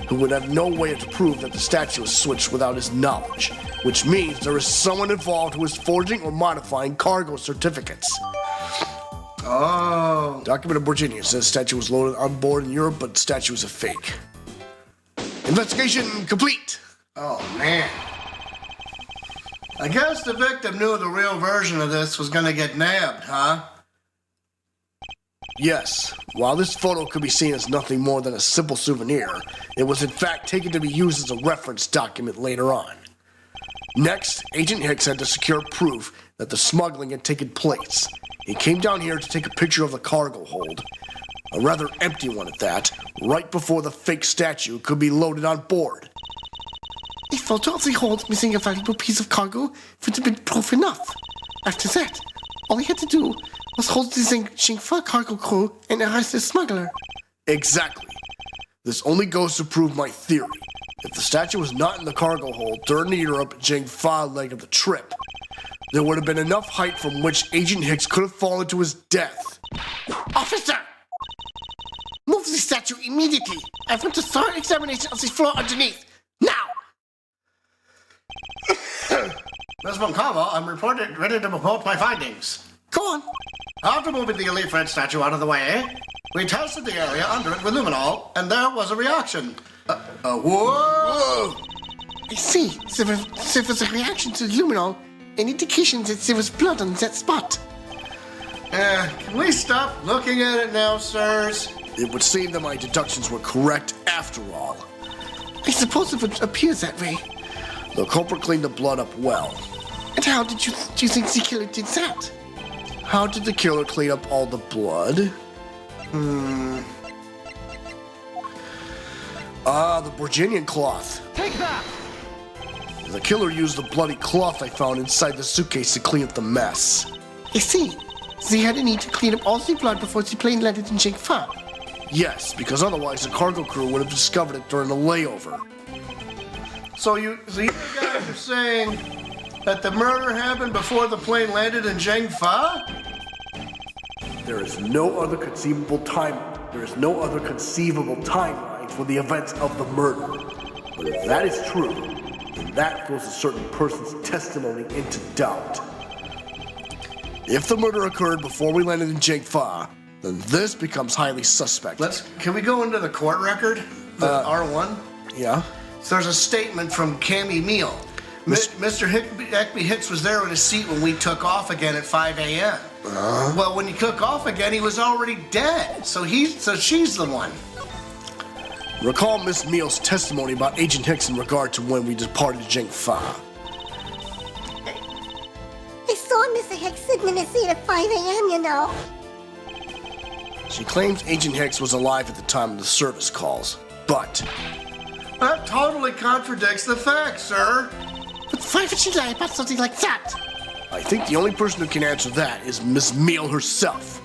who would have no way to prove that the statue was switched without his knowledge, which means there is someone involved who is forging or modifying cargo certificates. Oh. Document of Virginia says statue was loaded on board in Europe, but statue is a fake. Investigation complete. Oh, man. I guess the victim knew the real version of this was gonna get nabbed, huh? Yes, while this photo could be seen as nothing more than a simple souvenir, it was in fact taken to be used as a reference document later on. Next, Agent Hicks had to secure proof that the smuggling had taken place. He came down here to take a picture of the cargo hold, a rather empty one at that, right before the fake statue could be loaded on board. A photo of the hold missing a valuable piece of cargo would have been proof enough. After that, all he had to do was hold the Jingfa cargo crew and arrest the smuggler. Exactly. This only goes to prove my theory. If the statue was not in the cargo hold during the Europe Jingfa leg of the trip, there would have been enough height from which Agent Hicks could have fallen to his death. Officer! Move the statue immediately! I want a thorough examination of the floor underneath. Now! Ms. Von Karma, I'm ready to report my findings. Go on. After moving the Elite Red statue out of the way, we tested the area under it with luminol, and there was a reaction. Whoa! I see. There was a reaction to luminol, an indication that there was blood on that spot. Can we stop looking at it now, sirs? It would seem that my deductions were correct after all. I suppose it would appear that way. The culprit cleaned the blood up well. And how do you think the killer did that? How did the killer clean up all the blood? The Virginian cloth. Take that! The killer used the bloody cloth I found inside the suitcase to clean up the mess. I see. They had a need to clean up all the blood before the plane landed in Jingfa. Yes, because otherwise the cargo crew would have discovered it during the layover. So you guys are saying that the murder happened before the plane landed in Jingfa? There is no other conceivable timeline for the events of the murder. But if that is true, then that throws a certain person's testimony into doubt. If the murder occurred before we landed in Jingfa, then this becomes highly suspect. Can we go into the court record? The R1? Yeah? So there's a statement from Cammy Meele. Mr. Akbey Hicks was there in his seat when we took off again at 5 a.m. Well, when you took off again, he was already dead. So she's the one. Recall Miss Meele's testimony about Agent Hicks in regard to when we departed Jingfa. I saw Mr. Hicks sitting in his seat at 5 a.m., you know. She claims Agent Hicks was alive at the time of the service calls, but That totally contradicts the facts, sir. But why would she lie about something like that? I think the only person who can answer that is Miss Meele herself.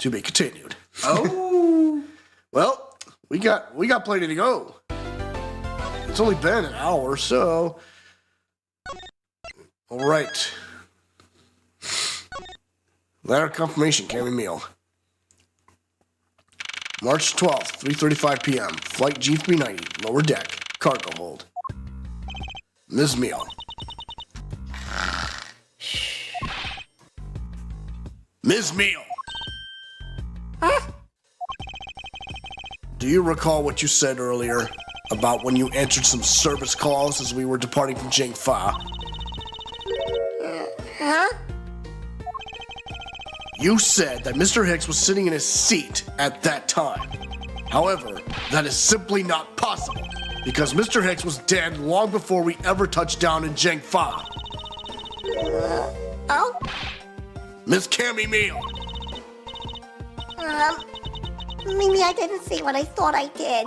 To be continued. Oh. Well, we got plenty to go. It's only been an hour, so. All right. Letter confirmation, Cammy Meele. March 12th, 3:35 p.m. Flight G390, lower deck, cargo hold. Ms. Meele. Ms. Meele. Huh? Do you recall what you said earlier about when you answered some service calls as we were departing from Jingfa? Huh? You said that Mr. Hicks was sitting in his seat at that time. However, that is simply not possible because Mr. Hicks was dead long before we ever touched down in Jingfa. Oh? Miss Cammy Meele. Maybe I didn't see what I thought I did.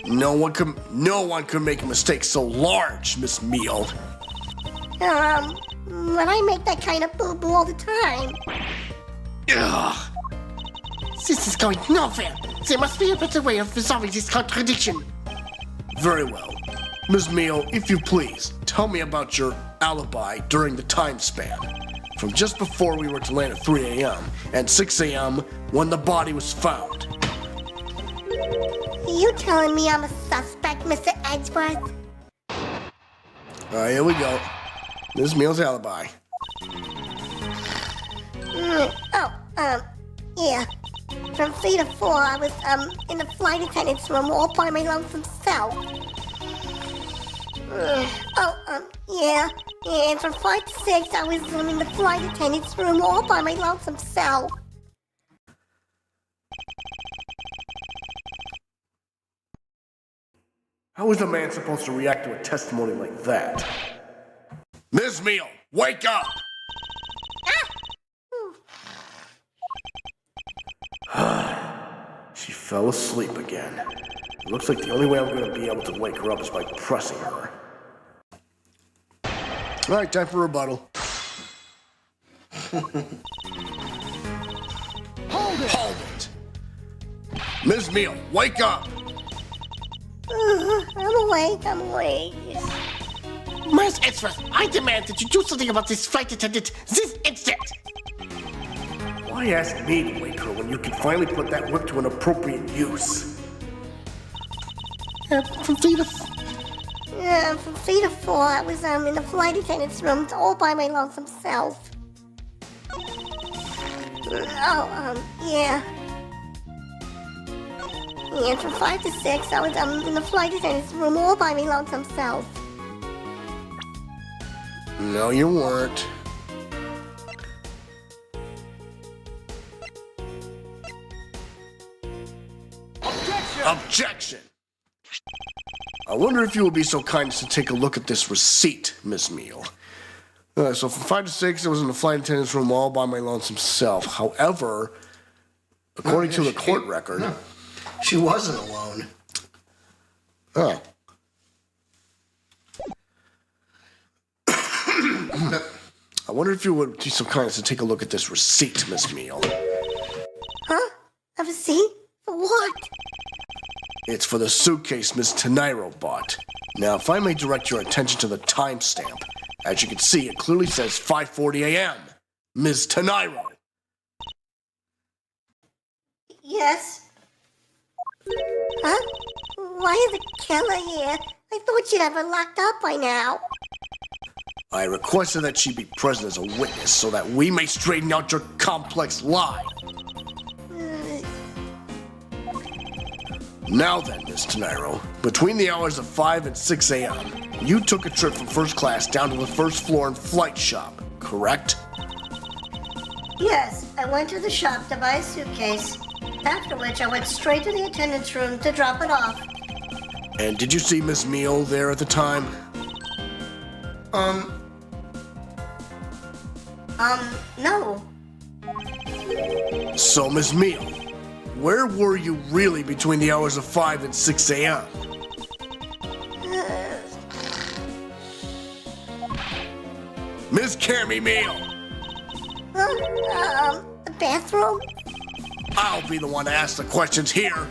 No one could make a mistake so large, Miss Meele. But I make that kind of boo-boo all the time. Ugh. This is going nowhere. There must be a better way of resolving this contradiction. Very well. Ms. Meele, if you please, tell me about your alibi during the time span. From just before we were to land at 3 a.m. and 6 a.m. when the body was found. You telling me I'm a suspect, Mr. Edgeworth? Here we go. Ms. Meele's alibi. Yeah. From 3 to 4, I was, in the flight attendant's room all by my lonesome self. Yeah. And from 5 to 6, I was in the flight attendant's room all by my lonesome self. How is a man supposed to react to a testimony like that? Ms. Meele, wake up! She fell asleep again. It looks like the only way I'm going to be able to wake her up is by pressing her. All right, time for rebuttal. Hold it! Ms. Meele, wake up! I'm awake. Miss Edgeworth, I demand that you do something about this flight attendant this instant! Why ask me to wake her when you can finally put that whip to an appropriate use? From 3 to... From 3 to 4, I was, in the flight attendant's room all by my lonesome self. Yeah. And from 5 to 6, I was, in the flight attendant's room all by my lonesome self. No, you weren't. Objection! I wonder if you will be so kind as to take a look at this receipt, Miss Meele. So from 5 to 6, I was in the flight attendant's room all by my lonesome self. However, according to the court record... No, she wasn't alone. Oh. I wonder if you would be so kind as to take a look at this receipt, Miss Meele. Huh? A receipt? For what? It's for the suitcase Miss Teneiro bought. Now, if I may direct your attention to the timestamp, as you can see, it clearly says 5:40 a.m. Ms. Teneiro. Yes. Huh? Why is the killer here? I thought she'd have her locked up by now. I requested that she be present as a witness so that we may straighten out your complex lie. Now then, Miss Teneiro, between the hours of 5 and 6 a.m., you took a trip from first class down to the first floor and flight shop, correct? Yes, I went to the shop to buy a suitcase, after which I went straight to the attendant's room to drop it off. And did you see Miss Meele there at the time? No. So, Miss Meele, where were you really between the hours of 5 and 6 a.m.? Miss Cammy Meele! The bathroom? I'll be the one to ask the questions here.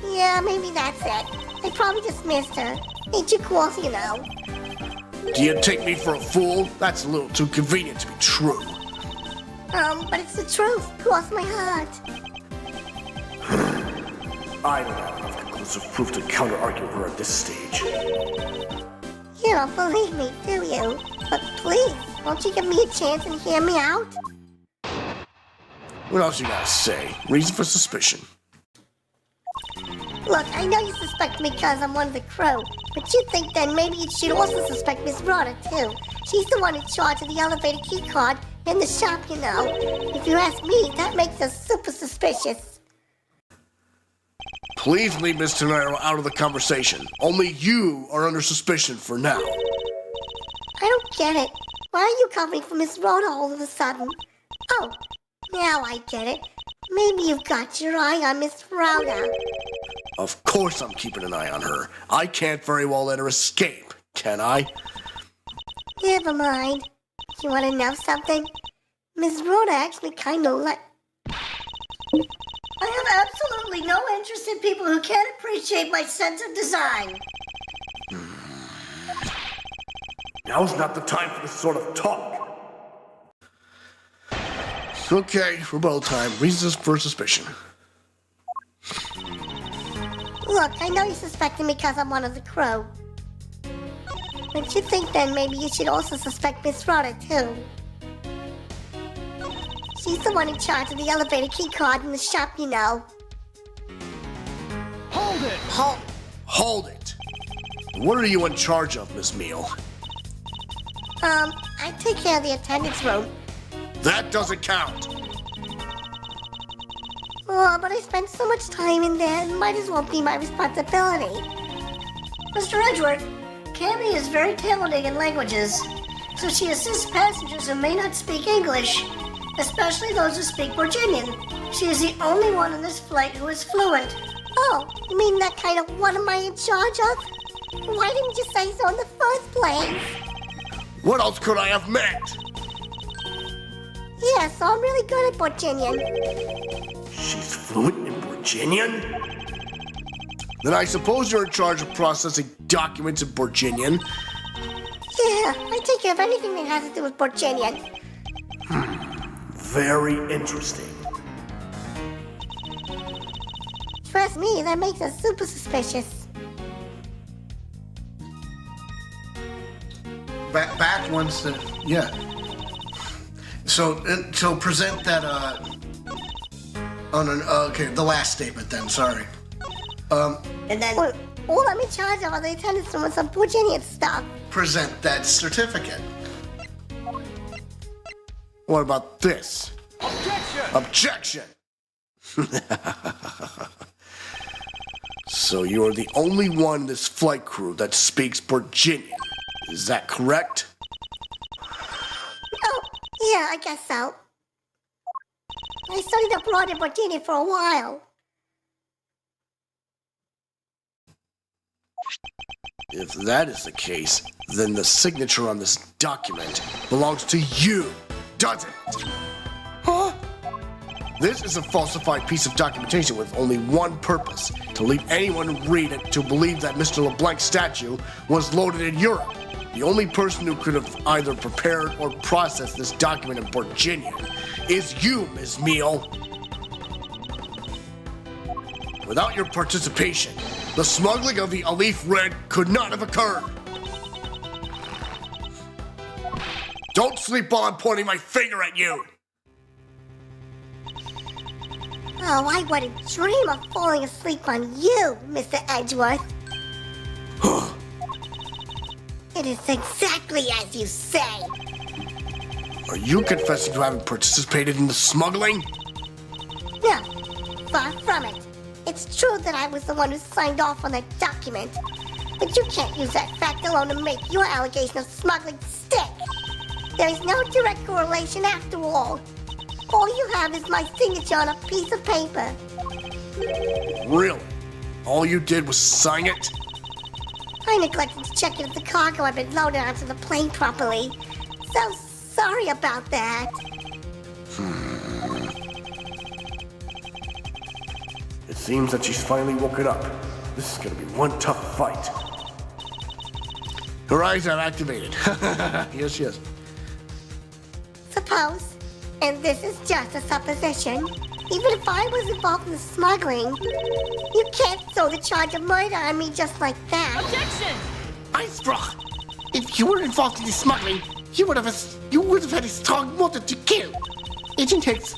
Yeah, maybe that's it. I probably just missed her. Ain't you cool, you know? Do you take me for a fool? That's a little too convenient to be true. But it's the truth. Cross my heart. I don't have enough conclusive proof to counter-argue her at this stage. You don't believe me, do you? But please, won't you give me a chance and hear me out? What else you gotta say? Reason for suspicion. Look, I know you suspect me because I'm one of the crew, but you think then maybe you should also suspect Miss Rhoda, too. She's the one in charge of the elevator key card in the shop, you know. If you ask me, that makes us super suspicious. Please leave Miss Teneiro out of the conversation. Only you are under suspicion for now. I don't get it. Why are you covering for Miss Rhoda all of a sudden? Oh, now I get it. Maybe you've got your eye on Miss Rhoda. Of course I'm keeping an eye on her. I can't very well let her escape, can I? Never mind. You want to know something? Miss Rhoda actually kind of I have absolutely no interest in people who can't appreciate my sense of design. Now's not the time for this sort of talk. Okay, rebuttal time. Reasons for suspicion. Look, I know you suspect me because I'm one of the crew. But you think then maybe you should also suspect Miss Rhoda, too. She's the one in charge of the elevator key card in the shop, you know. Hold it! Hold it! What are you in charge of, Miss Meele? I take care of the attendance room. That doesn't count! Oh, but I spend so much time in there, it might as well be my responsibility. Mr. Edgeworth, Cammy is very talented in languages, so she assists passengers who may not speak English, especially those who speak Virginian. She is the only one on this flight who is fluent. Oh, you mean that kind of what am I in charge of? Why didn't you say so in the first place? What else could I have meant? Yeah, so I'm really good at Virginian. She's fluent in Virginian? Then I suppose you're in charge of processing documents in Virginian. Yeah, I take care of anything that has to do with Virginian. Very interesting. Trust me, that makes us super suspicious. Back once the yeah. So present that on an okay, the last statement then. Sorry. And then Well, all I'm in charge of are the attendance room and some Virginian stuff. Present that certificate. What about this? Objection! So you're the only one in this flight crew that speaks Virginian. Is that correct? Oh, yeah, I guess so. I studied abroad in Virginia for a while. If that is the case, then the signature on this document belongs to you, doesn't it? Huh? This is a falsified piece of documentation with only one purpose, to lead anyone who read it to believe that Mr. LeBlanc's statue was loaded in Europe. The only person who could have either prepared or processed this document in Virginia is you, Ms. Meele. Without your participation, the smuggling of the Alif Red could not have occurred. Don't sleep while I'm pointing my finger at you. Oh, I wouldn't dream of falling asleep on you, Mr. Edgeworth. It is exactly as you say. Are you confessing to having participated in the smuggling? No, far from it. It's true that I was the one who signed off on that document. But you can't use that fact alone to make your allegation of smuggling stick. There is no direct correlation after all. All you have is my signature on a piece of paper. Really? All you did was sign it? I neglected to check if the cargo had been loaded onto the plane properly. So sorry about that. It seems that she's finally woken up. This is gonna be one tough fight. Her eyes are activated. Yes, she is. Suppose, and this is just a supposition, even if I was involved in the smuggling, you can't throw the charge of murder on me just like that. Objection! Eisbroch, if you were involved in the smuggling, you would have had a strong motive to kill. Agent Hicks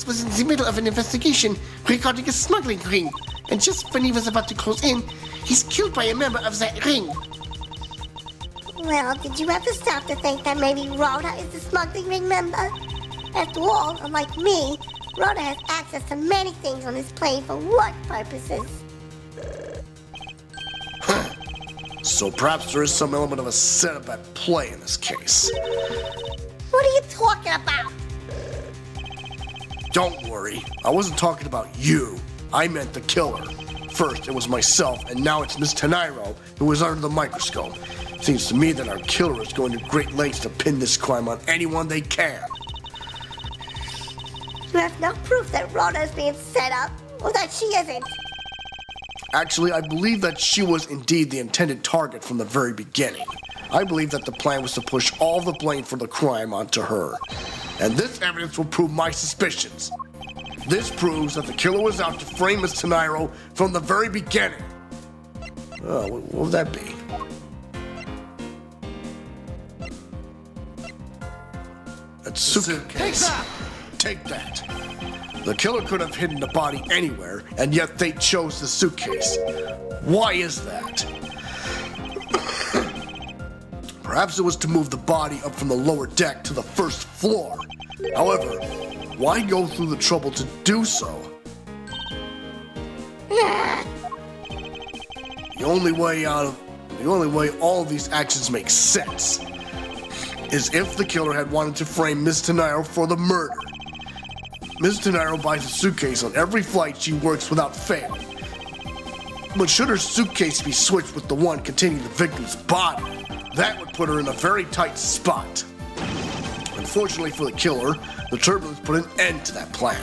was in the middle of an investigation regarding a smuggling ring, and just when he was about to close in, he's killed by a member of that ring. Well, did you ever stop to think that maybe Rhoda is the smuggling ring member? After all, unlike me, Rhoda has access to many things on this plane for what purposes? So perhaps there is some element of a setup at play in this case. What are you talking about? Don't worry, I wasn't talking about you. I meant the killer. First, it was myself, and now it's Miss Teneiro, who is under the microscope. Seems to me that our killer is going to great lengths to pin this crime on anyone they can. You have no proof that Rhoda is being set up, or that she isn't. Actually, I believe that she was indeed the intended target from the very beginning. I believe that the plan was to push all the blame for the crime onto her. And this evidence will prove my suspicions. This proves that the killer was out to frame Miss Teneiro from the very beginning. What would that be? That suitcase. Take that. The killer could have hidden the body anywhere, and yet they chose the suitcase. Why is that? Perhaps it was to move the body up from the lower deck to the first floor. However, why go through the trouble to do so? The only way all of these actions make sense is if the killer had wanted to frame Miss Teneiro for the murder. Miss Teneiro buys a suitcase on every flight she works without fail. But should her suitcase be switched with the one containing the victim's body, that would put her in a very tight spot. Unfortunately for the killer, the turbulence put an end to that plan.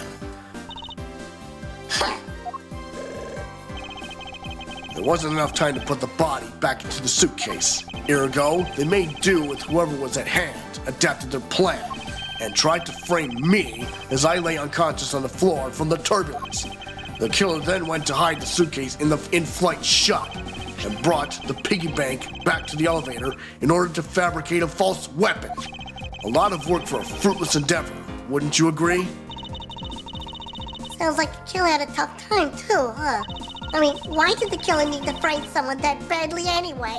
There wasn't enough time to put the body back into the suitcase. Ergo, they made do with whoever was at hand, adapted their plan, and tried to frame me as I lay unconscious on the floor from the turbulence. The killer then went to hide the suitcase in the in-flight shop and brought the piggy bank back to the elevator in order to fabricate a false weapon. A lot of work for a fruitless endeavor, wouldn't you agree? Sounds like the killer had a tough time too, huh? I mean, why did the killer need to frame someone that badly anyway?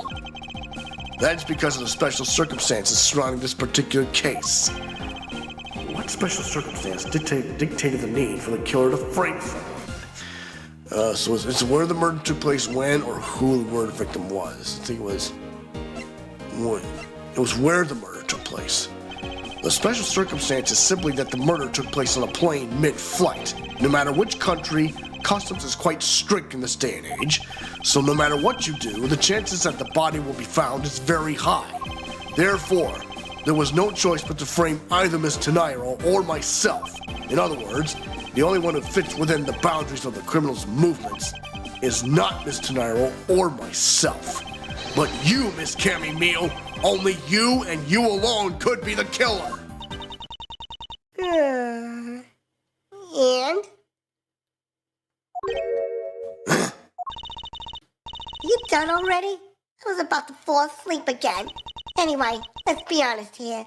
That's because of the special circumstances surrounding this particular case. What special circumstance dictated the need for the killer to frame someone? So it's where the murder took place, when, or who the murder victim was. I think it was where the murder took place. The special circumstance is simply that the murder took place on a plane mid-flight. No matter which country, customs is quite strict in this day and age, so no matter what you do, the chances that the body will be found is very high. Therefore, there was no choice but to frame either Miss Teneiro or myself. In other words, the only one who fits within the boundaries of the criminal's movements is not Miss Teneiro or myself, but you, Miss Cammy Meele. Only you and you alone could be the killer. And? You done already? I was about to fall asleep again. Anyway, let's be honest here.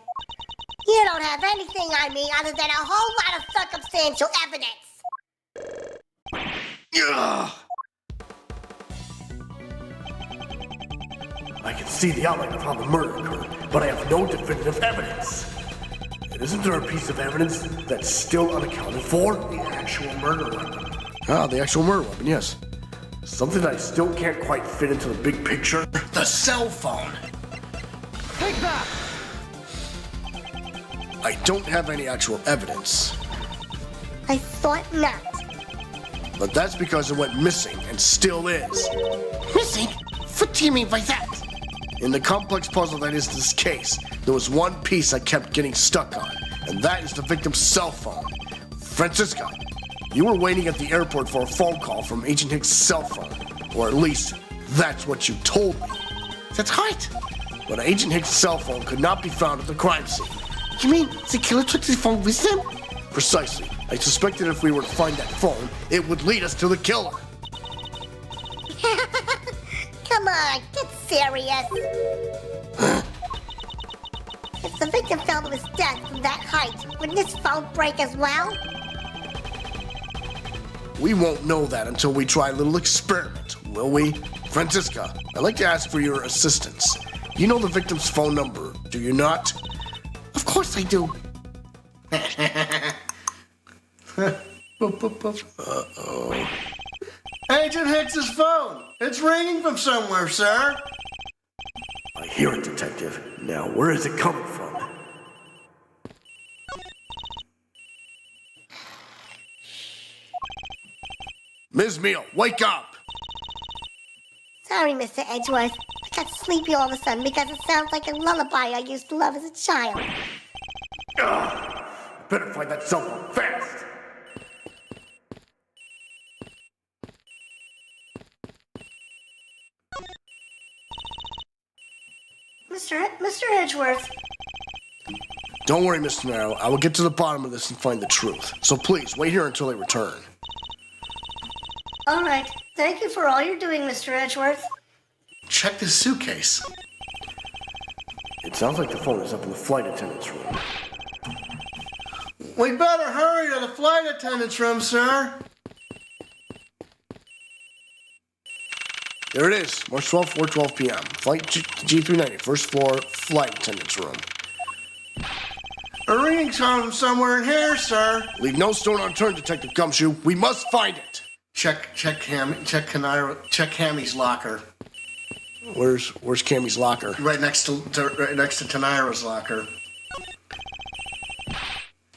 You don't have anything on me other than a whole lot of circumstantial evidence. I can see the outline of how the murder occurred, but I have no definitive evidence. And isn't there a piece of evidence that's still unaccounted for? The actual murder weapon. Ah, the actual murder weapon, yes. Something that I still can't quite fit into the big picture. The cell phone. Take that! I don't have any actual evidence, I thought not. but that's because it went missing and still is. Missing? What do you mean by that? In the complex puzzle that is this case, there was one piece I kept getting stuck on, and that is the victim's cell phone. Franziska, you were waiting at the airport for a phone call from Agent Hicks' cell phone, or at least that's what you told me. That's right. But Agent Hicks' cell phone could not be found at the crime scene. You mean the killer took the phone with them? Precisely. I suspected if we were to find that phone, it would lead us to the killer. Come on, get serious. If the victim fell to his death from that height, wouldn't his phone break as well? We won't know that until we try a little experiment, will we? Franziska, I'd like to ask for your assistance. You know the victim's phone number, do you not? Of course I do. Uh-oh. Agent Hicks's phone. It's ringing from somewhere, sir. I hear it, Detective. Now, where is it coming from? Ms. Meele, wake up! Sorry, Mr. Edgeworth. I got sleepy all of a sudden because it sounds like a lullaby I used to love as a child. Ugh. Better find that cell phone fast! Mr. Edgeworth, Don't worry, Mr. Teneiro. I will get to the bottom of this and find the truth. So please, wait here until they return. all right. Thank you for all you're doing, Mr. Edgeworth. Check this suitcase. It sounds like the phone is up in the flight attendant's room. We better hurry to the flight attendant's room, sir. There it is, March 12th, 4:12 p.m. Flight G390, first floor, flight attendant's room. A ringing's from somewhere in here, sir. Leave no stone unturned, Detective Gumshoe. We must find it. Check Cammy's locker. Where's Cammy's locker? Right next to Teneiro's locker.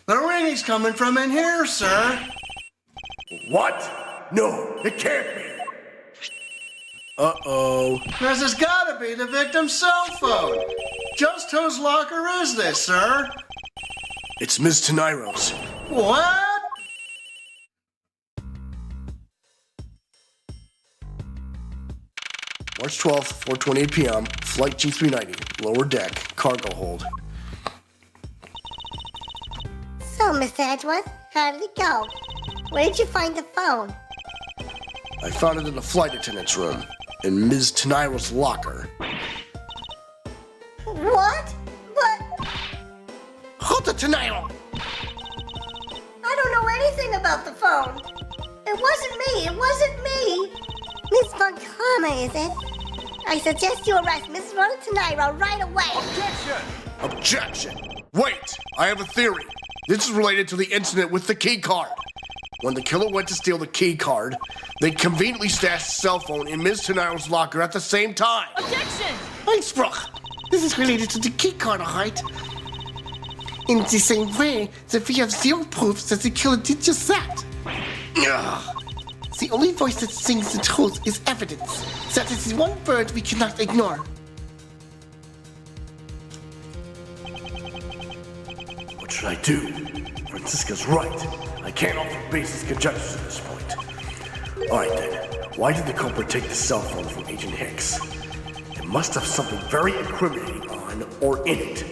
The ringing's coming from in here, sir. What? No, it can't be. Uh-oh. This has gotta be the victim's cell phone. Just whose locker is this, sir? It's Ms. Teneiro's. What? March 12th, 4:28 p.m. Flight G390, lower deck, cargo hold. So, Mr. Edgeworth, how did it go? Where did you find the phone? I found it in the flight attendant's room, in Ms. Teneiro's locker. What? What? Rhoda Teneiro! I don't know anything about the phone. It wasn't me. It wasn't me. Miss Von Karma, is it? I suggest you arrest Miss Rhoda Teneiro right away. Objection! Wait, I have a theory. This is related to the incident with the keycard. When the killer went to steal the keycard, they conveniently stashed the cell phone in Ms. Teneiro's locker at the same time. Objection! Einspruch! This is related to the keycard, right? In the same way that we have zero proof that the killer did just that. Ugh. The only voice that sings the truth is evidence. That is the one bird we cannot ignore. What should I do? Franziska's right. I can't offer baseless conjectures at this point. Alright then, why did the culprit take the cell phone from Agent Hicks? It must have something very incriminating on or in it.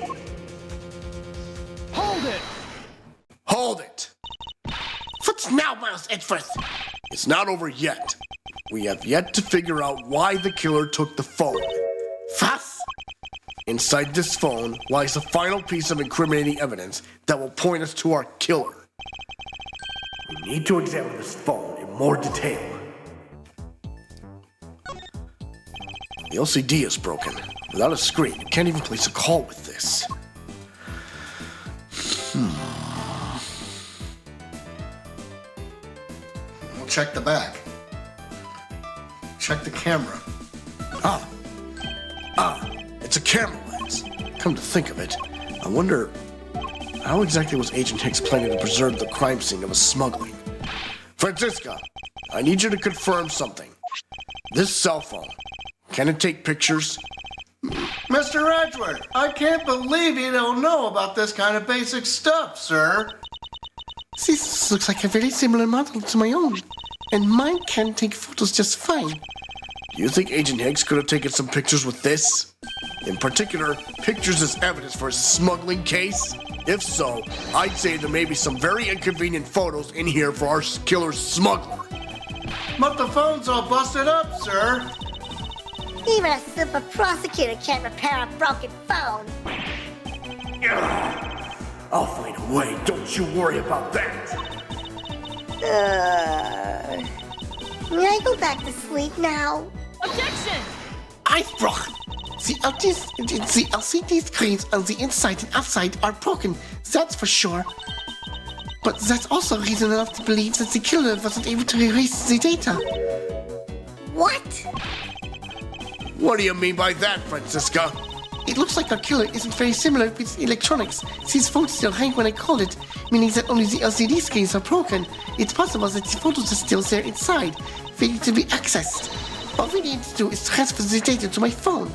Hold it! Hold it! What now, Miles Edgeworth? It's not over yet. We have yet to figure out why the killer took the phone. Was? Inside this phone lies the final piece of incriminating evidence that will point us to our killer. We need to examine this phone in more detail. The LCD is broken. Without a screen, you can't even place a call with this. We'll check the back. Check the camera. It's a camera lens. Come to think of it, I wonder how exactly was Agent Hicks planning to preserve the crime scene of a smuggling? Franziska, I need you to confirm something. This cell phone, can it take pictures? Mr. Edgeworth, I can't believe you don't know about this kind of basic stuff, sir. This looks like a very similar model to my own, and mine can take photos just fine. Do you think Agent Hicks could have taken some pictures with this? In particular, pictures as evidence for his smuggling case? If so, I'd say there may be some very inconvenient photos in here for our killer's smuggler. But the phone's all busted up, sir. Even a super prosecutor can't repair a broken phone. I'll find a way, don't you worry about that. May I go back to sleep now? Objection! Einspruch! The LCD screens on the inside and outside are broken, that's for sure. But that's also reason enough to believe that the killer wasn't able to erase the data. What? What do you mean by that, Franziska? It looks like our killer isn't very similar with electronics. His phone still rang when I called it, meaning that only the LCD screens are broken. It's possible that the photos are still there inside, waiting to be accessed. All we need to do is transfer the data to my phone.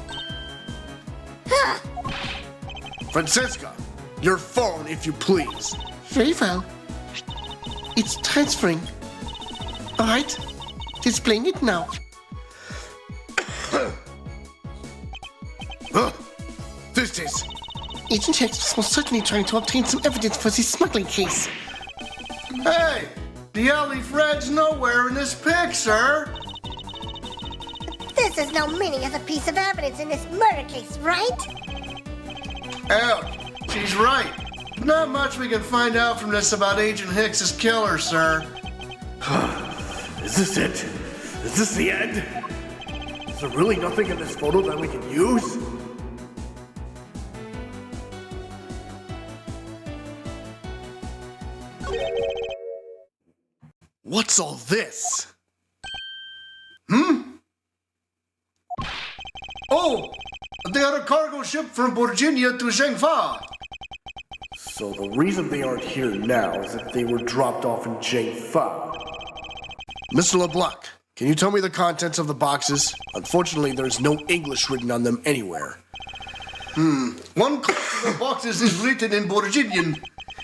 Franziska, your phone, if you please. Very well. It's transferring. All right, displaying it now. This is... Agent Hicks was certainly trying to obtain some evidence for this smuggling case. Hey, the alley Fred's nowhere in this pic, sir. This is no meaning as a piece of evidence in this murder case, right? Out. She's right. Not much we can find out from this about Agent Hicks's killer, sir. Is this it? Is this the end? Is there really nothing in this photo that we can use? What's all this? Oh, they are a cargo ship from Virginia to Zhengfa. So the reason they aren't here now is that they were dropped off in Zhengfa. Mr. LeBlanc, can you tell me the contents of the boxes? Unfortunately, there's no English written on them anywhere. One cloth of the boxes is written in Virginian.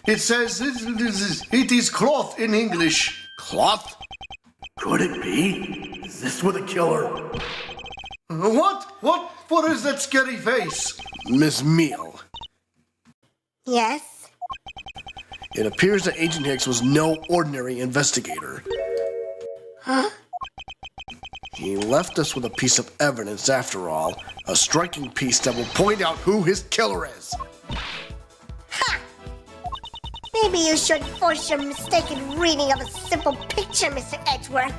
It says it is cloth in English. Cloth? Could it be? Is this where the killer... What is that scary face? Miss Meele, Yes? it appears that Agent Hicks was no ordinary investigator. Huh? He left us with a piece of evidence after all, a striking piece that will point out who his killer is. Ha! Maybe you should force your mistaken reading of a simple picture, Mr. Edgeworth.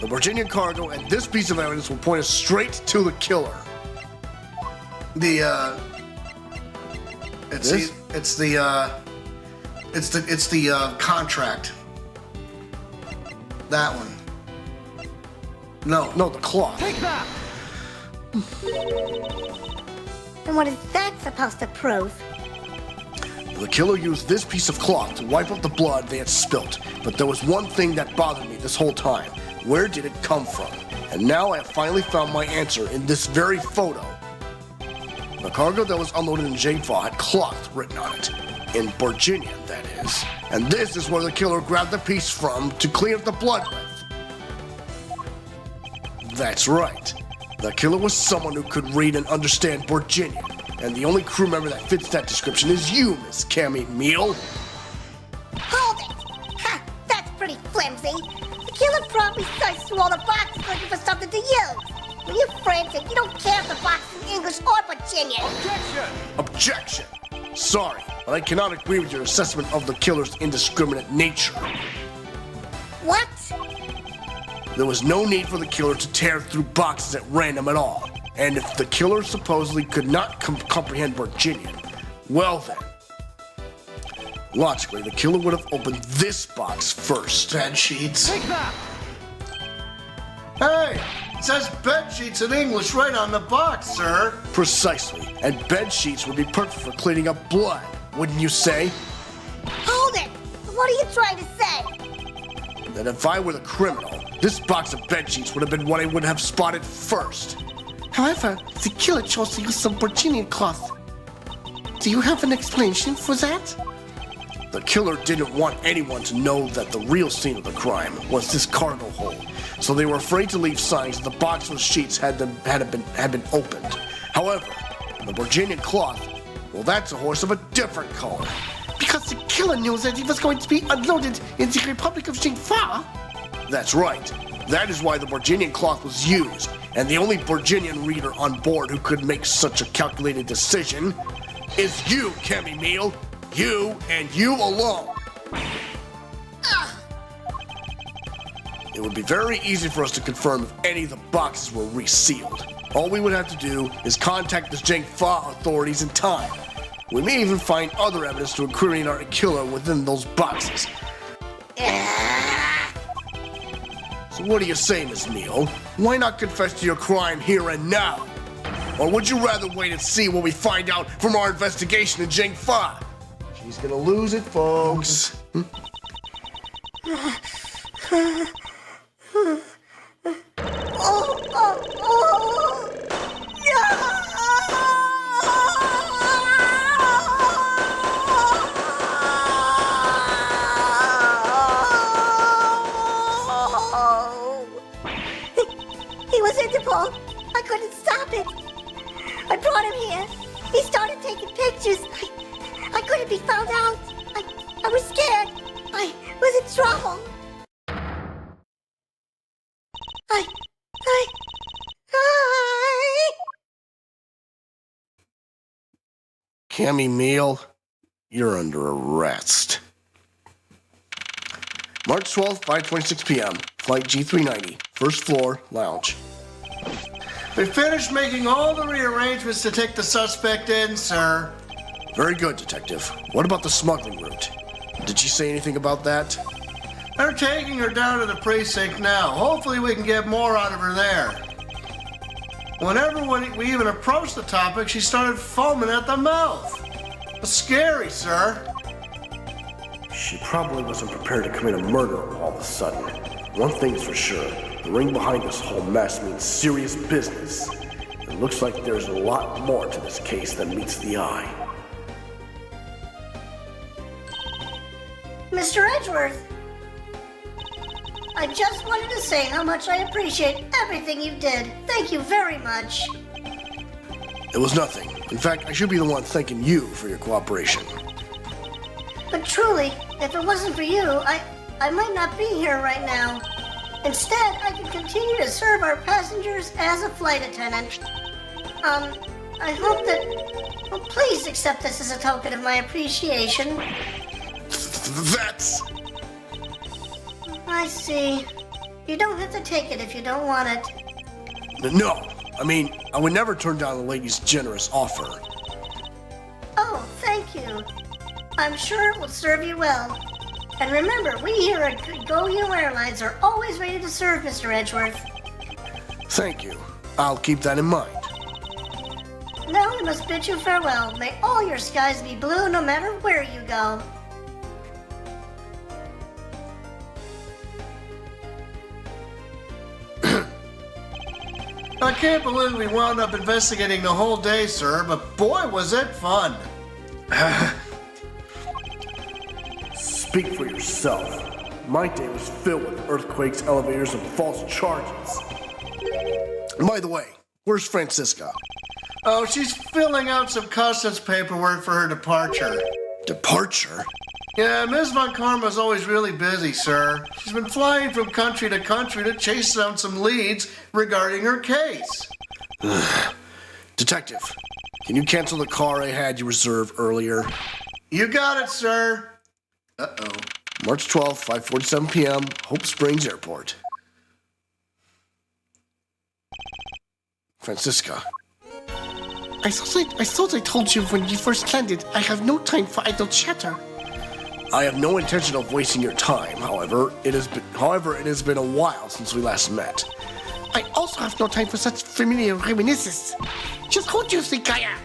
The Virginia cargo and this piece of evidence will point us straight to the killer. It's the contract. That one. No, the cloth. And what is that supposed to prove? The killer used this piece of cloth to wipe up the blood they had spilt. But there was one thing that bothered me this whole time. Where did it come from? And now I have finally found my answer in this very photo. The cargo that was unloaded in Zhengfa had cloth written on it. In Virginia, that is. And this is where the killer grabbed the piece from to clean up the blood with. That's right. The killer was someone who could read and understand Virginian. And the only crew member that fits that description is you, Miss Cammy Meele. Hold it! Ha! That's pretty flimsy. The killer probably searched through all the boxes looking for something to use. When you're frantic, you don't care if the box is in English or Virginian. Objection! Sorry, but I cannot agree with your assessment of the killer's indiscriminate nature. What? There was no need for the killer to tear through boxes at random at all. And if the killer supposedly could not comprehend Virginian, well then, logically, the killer would have opened this box first. Bed sheets. Take that! Hey, it says bed sheets in English right on the box, sir. Precisely, and bed sheets would be perfect for cleaning up blood, wouldn't you say? Hold it! What are you trying to say? That if I were the criminal, this box of bed sheets would have been what I would have spotted first. However, the killer chose to use some Virginian cloth. Do you have an explanation for that? The killer didn't want anyone to know that the real scene of the crime was this cargo hold, so they were afraid to leave signs that the box with sheets had been opened. However, the Virginian cloth, well, that's a horse of a different color. Because the killer knew that he was going to be unloaded in the Republic of Jingfa. That's right. That is why the Virginian cloth was used, and the only Virginian reader on board who could make such a calculated decision is you, Cammy Meele. You and you alone. It would be very easy for us to confirm if any of the boxes were resealed. All we would have to do is contact the Jingfa authorities in time. We may even find other evidence to incriminate our killer within those boxes. So what do you say, Miss Meele? Why not confess to your crime here and now? Or would you rather wait and see what we find out from our investigation in Jingfa? She's gonna lose it, folks. He was Interpol. I couldn't stop it. I brought him here. He started taking pictures. I couldn't be found out. I was scared. I was in trouble. I... Cammy Meele, you're under arrest. March 12th, 5:26 p.m. Flight G390, first floor, lounge. We finished making all the rearrangements to take the suspect in, sir. Very good, Detective. What about the smuggling route? Did she say anything about that? They're taking her down to the precinct now. Hopefully we can get more out of her there. Whenever we even approached the topic, she started foaming at the mouth. It's scary, sir. She probably wasn't prepared to commit a murder all of a sudden. One thing is for sure, the ring behind this whole mess means serious business. It looks like there's a lot more to this case than meets the eye. Mr. Edgeworth, I just wanted to say how much I appreciate everything you did. Thank you very much. It was nothing. In fact, I should be the one thanking you for your cooperation. But truly, if it wasn't for you, I might not be here right now. Instead, I can continue to serve our passengers as a flight attendant. I hope that... Well, please accept this as a token of my appreciation. That's... I see. You don't have to take it if you don't want it. No. I mean, I would never turn down the lady's generous offer. Oh, thank you. I'm sure it will serve you well. And remember, we here at GoU Airlines are always ready to serve, Mr. Edgeworth. Thank you. I'll keep that in mind. Now we must bid you farewell. May all your skies be blue no matter where you go. I can't believe we wound up investigating the whole day, sir, but boy, was it fun. Speak for yourself. My day was filled with earthquakes, elevators, and false charges. And by the way, where's Franziska? Oh, she's filling out some customs paperwork for her departure. Departure? Yeah, Ms. Von Karma's always really busy, sir. She's been flying from country to country to chase down some leads regarding her case. Detective, can you cancel the car I had you reserved earlier? You got it, sir. Uh-oh. March 12th, 5:47 p.m., Hope Springs Airport. Franziska. I thought I told you when you first landed I have no time for idle chatter. I have no intention of wasting your time, however, it has been a while since we last met. I also have no time for such familiar reminiscences. Just who do you think I am?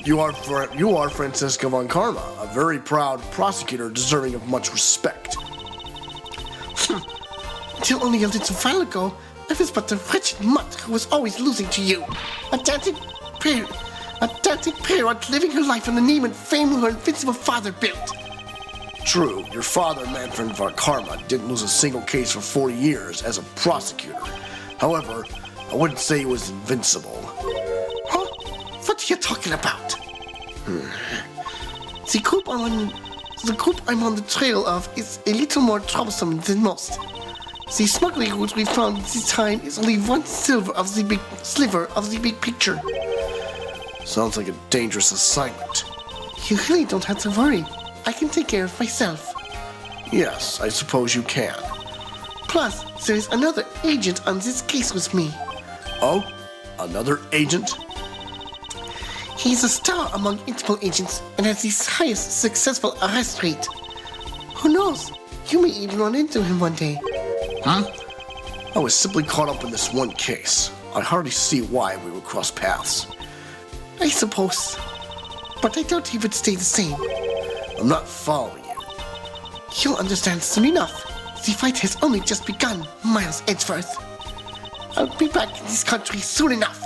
You are Franziska Von Karma, a very proud prosecutor deserving of much respect. Until only a little while ago, I was but a wretched mutt who was always losing to you. A dantic parrot living her life on the name and fame her invincible father built. True, your father, Manfred Von Karma, didn't lose a single case for 40 years as a prosecutor. However, I wouldn't say he was invincible. Huh? What are you talking about? The group I'm on the trail of is a little more troublesome than most. The smuggling route we found this time is only one sliver of the big picture. Sounds like a dangerous assignment. You really don't have to worry. I can take care of myself. Yes, I suppose you can. Plus, there is another agent on this case with me. Oh? Another agent? He's a star among Interpol agents and has the highest successful arrest rate. Who knows? You may even run into him one day. Huh? I was simply caught up in this one case. I hardly see why we would cross paths. I suppose. But I doubt he would stay the same. I'm not following you. You'll understand soon enough. The fight has only just begun, Miles Edgeworth. I'll be back in this country soon enough.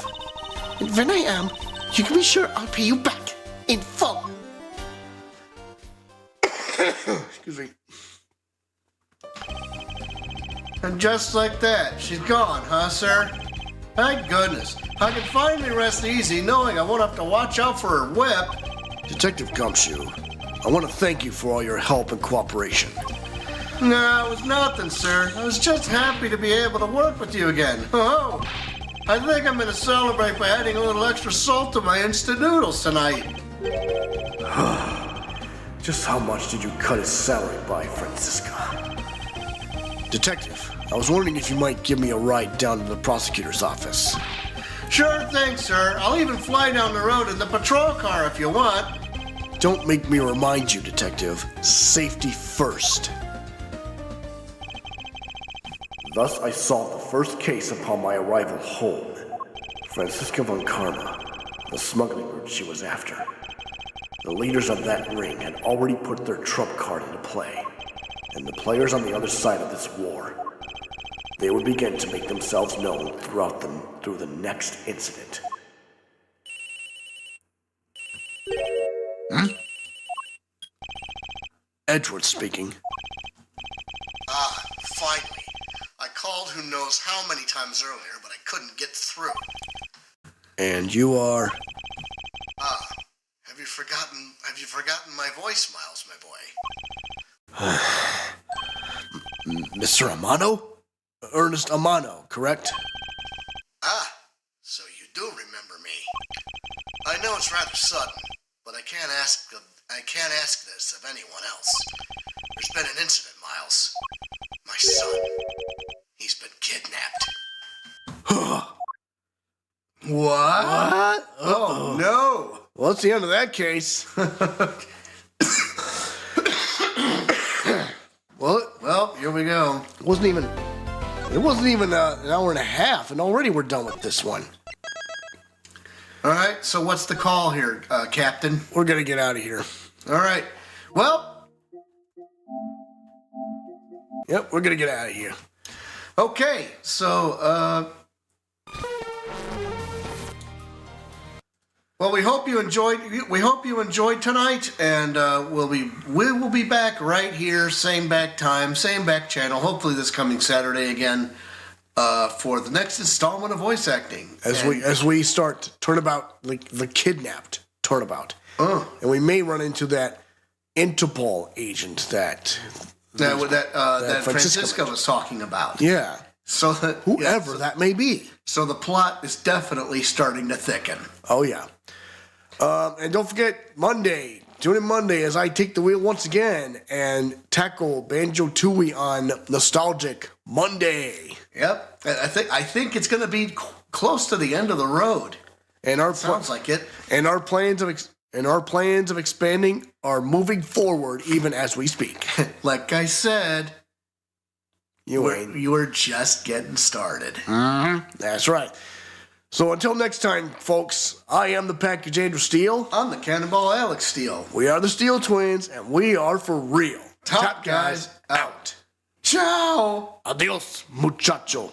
And when I am, you can be sure I'll pay you back in full. Excuse me. And just like that, she's gone, huh, sir? Thank goodness. I can finally rest easy knowing I won't have to watch out for her whip. Detective Gumshoe, I want to thank you for all your help and cooperation. No, it was nothing, sir. I was just happy to be able to work with you again. Oh, I think I'm gonna celebrate by adding a little extra salt to my instant noodles tonight. Just how much did you cut his salary by, Franziska? Detective, I was wondering if you might give me a ride down to the prosecutor's office. Sure thing, sir. I'll even fly down the road in the patrol car if you want. Don't make me remind you, Detective. Safety first. Thus I solved the first case upon my arrival home. Franziska Von Karma, the smuggling route she was after. The leaders of that ring had already put their trump card into play, and the players on the other side of this war. They would begin to make themselves known through the next incident. Edgeworth speaking. Ah, finally. I called who knows how many times earlier, but I couldn't get through. And you are? Ah, have you forgotten my voice, Miles, my boy? Mr. Amano? Ernest Amano, correct? Ah, so you do remember me. I know it's rather sudden, but I can't ask this of anyone else. There's been an incident, Miles. My son, he's been kidnapped. What? Oh, no. Well, that's the end of that case. Well, here we go. It wasn't even an hour and a half, and already we're done with this one. All right, so what's the call here, Captain? We're gonna get out of here. All right. Well, Yep, we're gonna get out of here. okay. So, well, we hope you enjoyed tonight, and we will be back right here, same back time, same back channel. Hopefully, this coming Saturday again for the next installment of voice acting. As we start turnabout, like the kidnapped turnabout, and we may run into that Interpol agent that Franziska was talking about. Yeah. So Whoever that may be. So the plot is definitely starting to thicken. Oh yeah. And don't forget Monday, tune in Monday as I take the wheel once again and tackle Banjo-Tooie on Nostalgic Monday. Yep. I think it's going to be close to the end of the road. And our Sounds like it. And our plans of expanding are moving forward even as we speak. Like I said, You were just getting started. That's right. So until next time, folks, I am the Package Andrew Steele. I'm the Cannonball Alex Steele. We are the Steele Twins, and we are for real. Top guys out. Ciao. Adios, muchacho.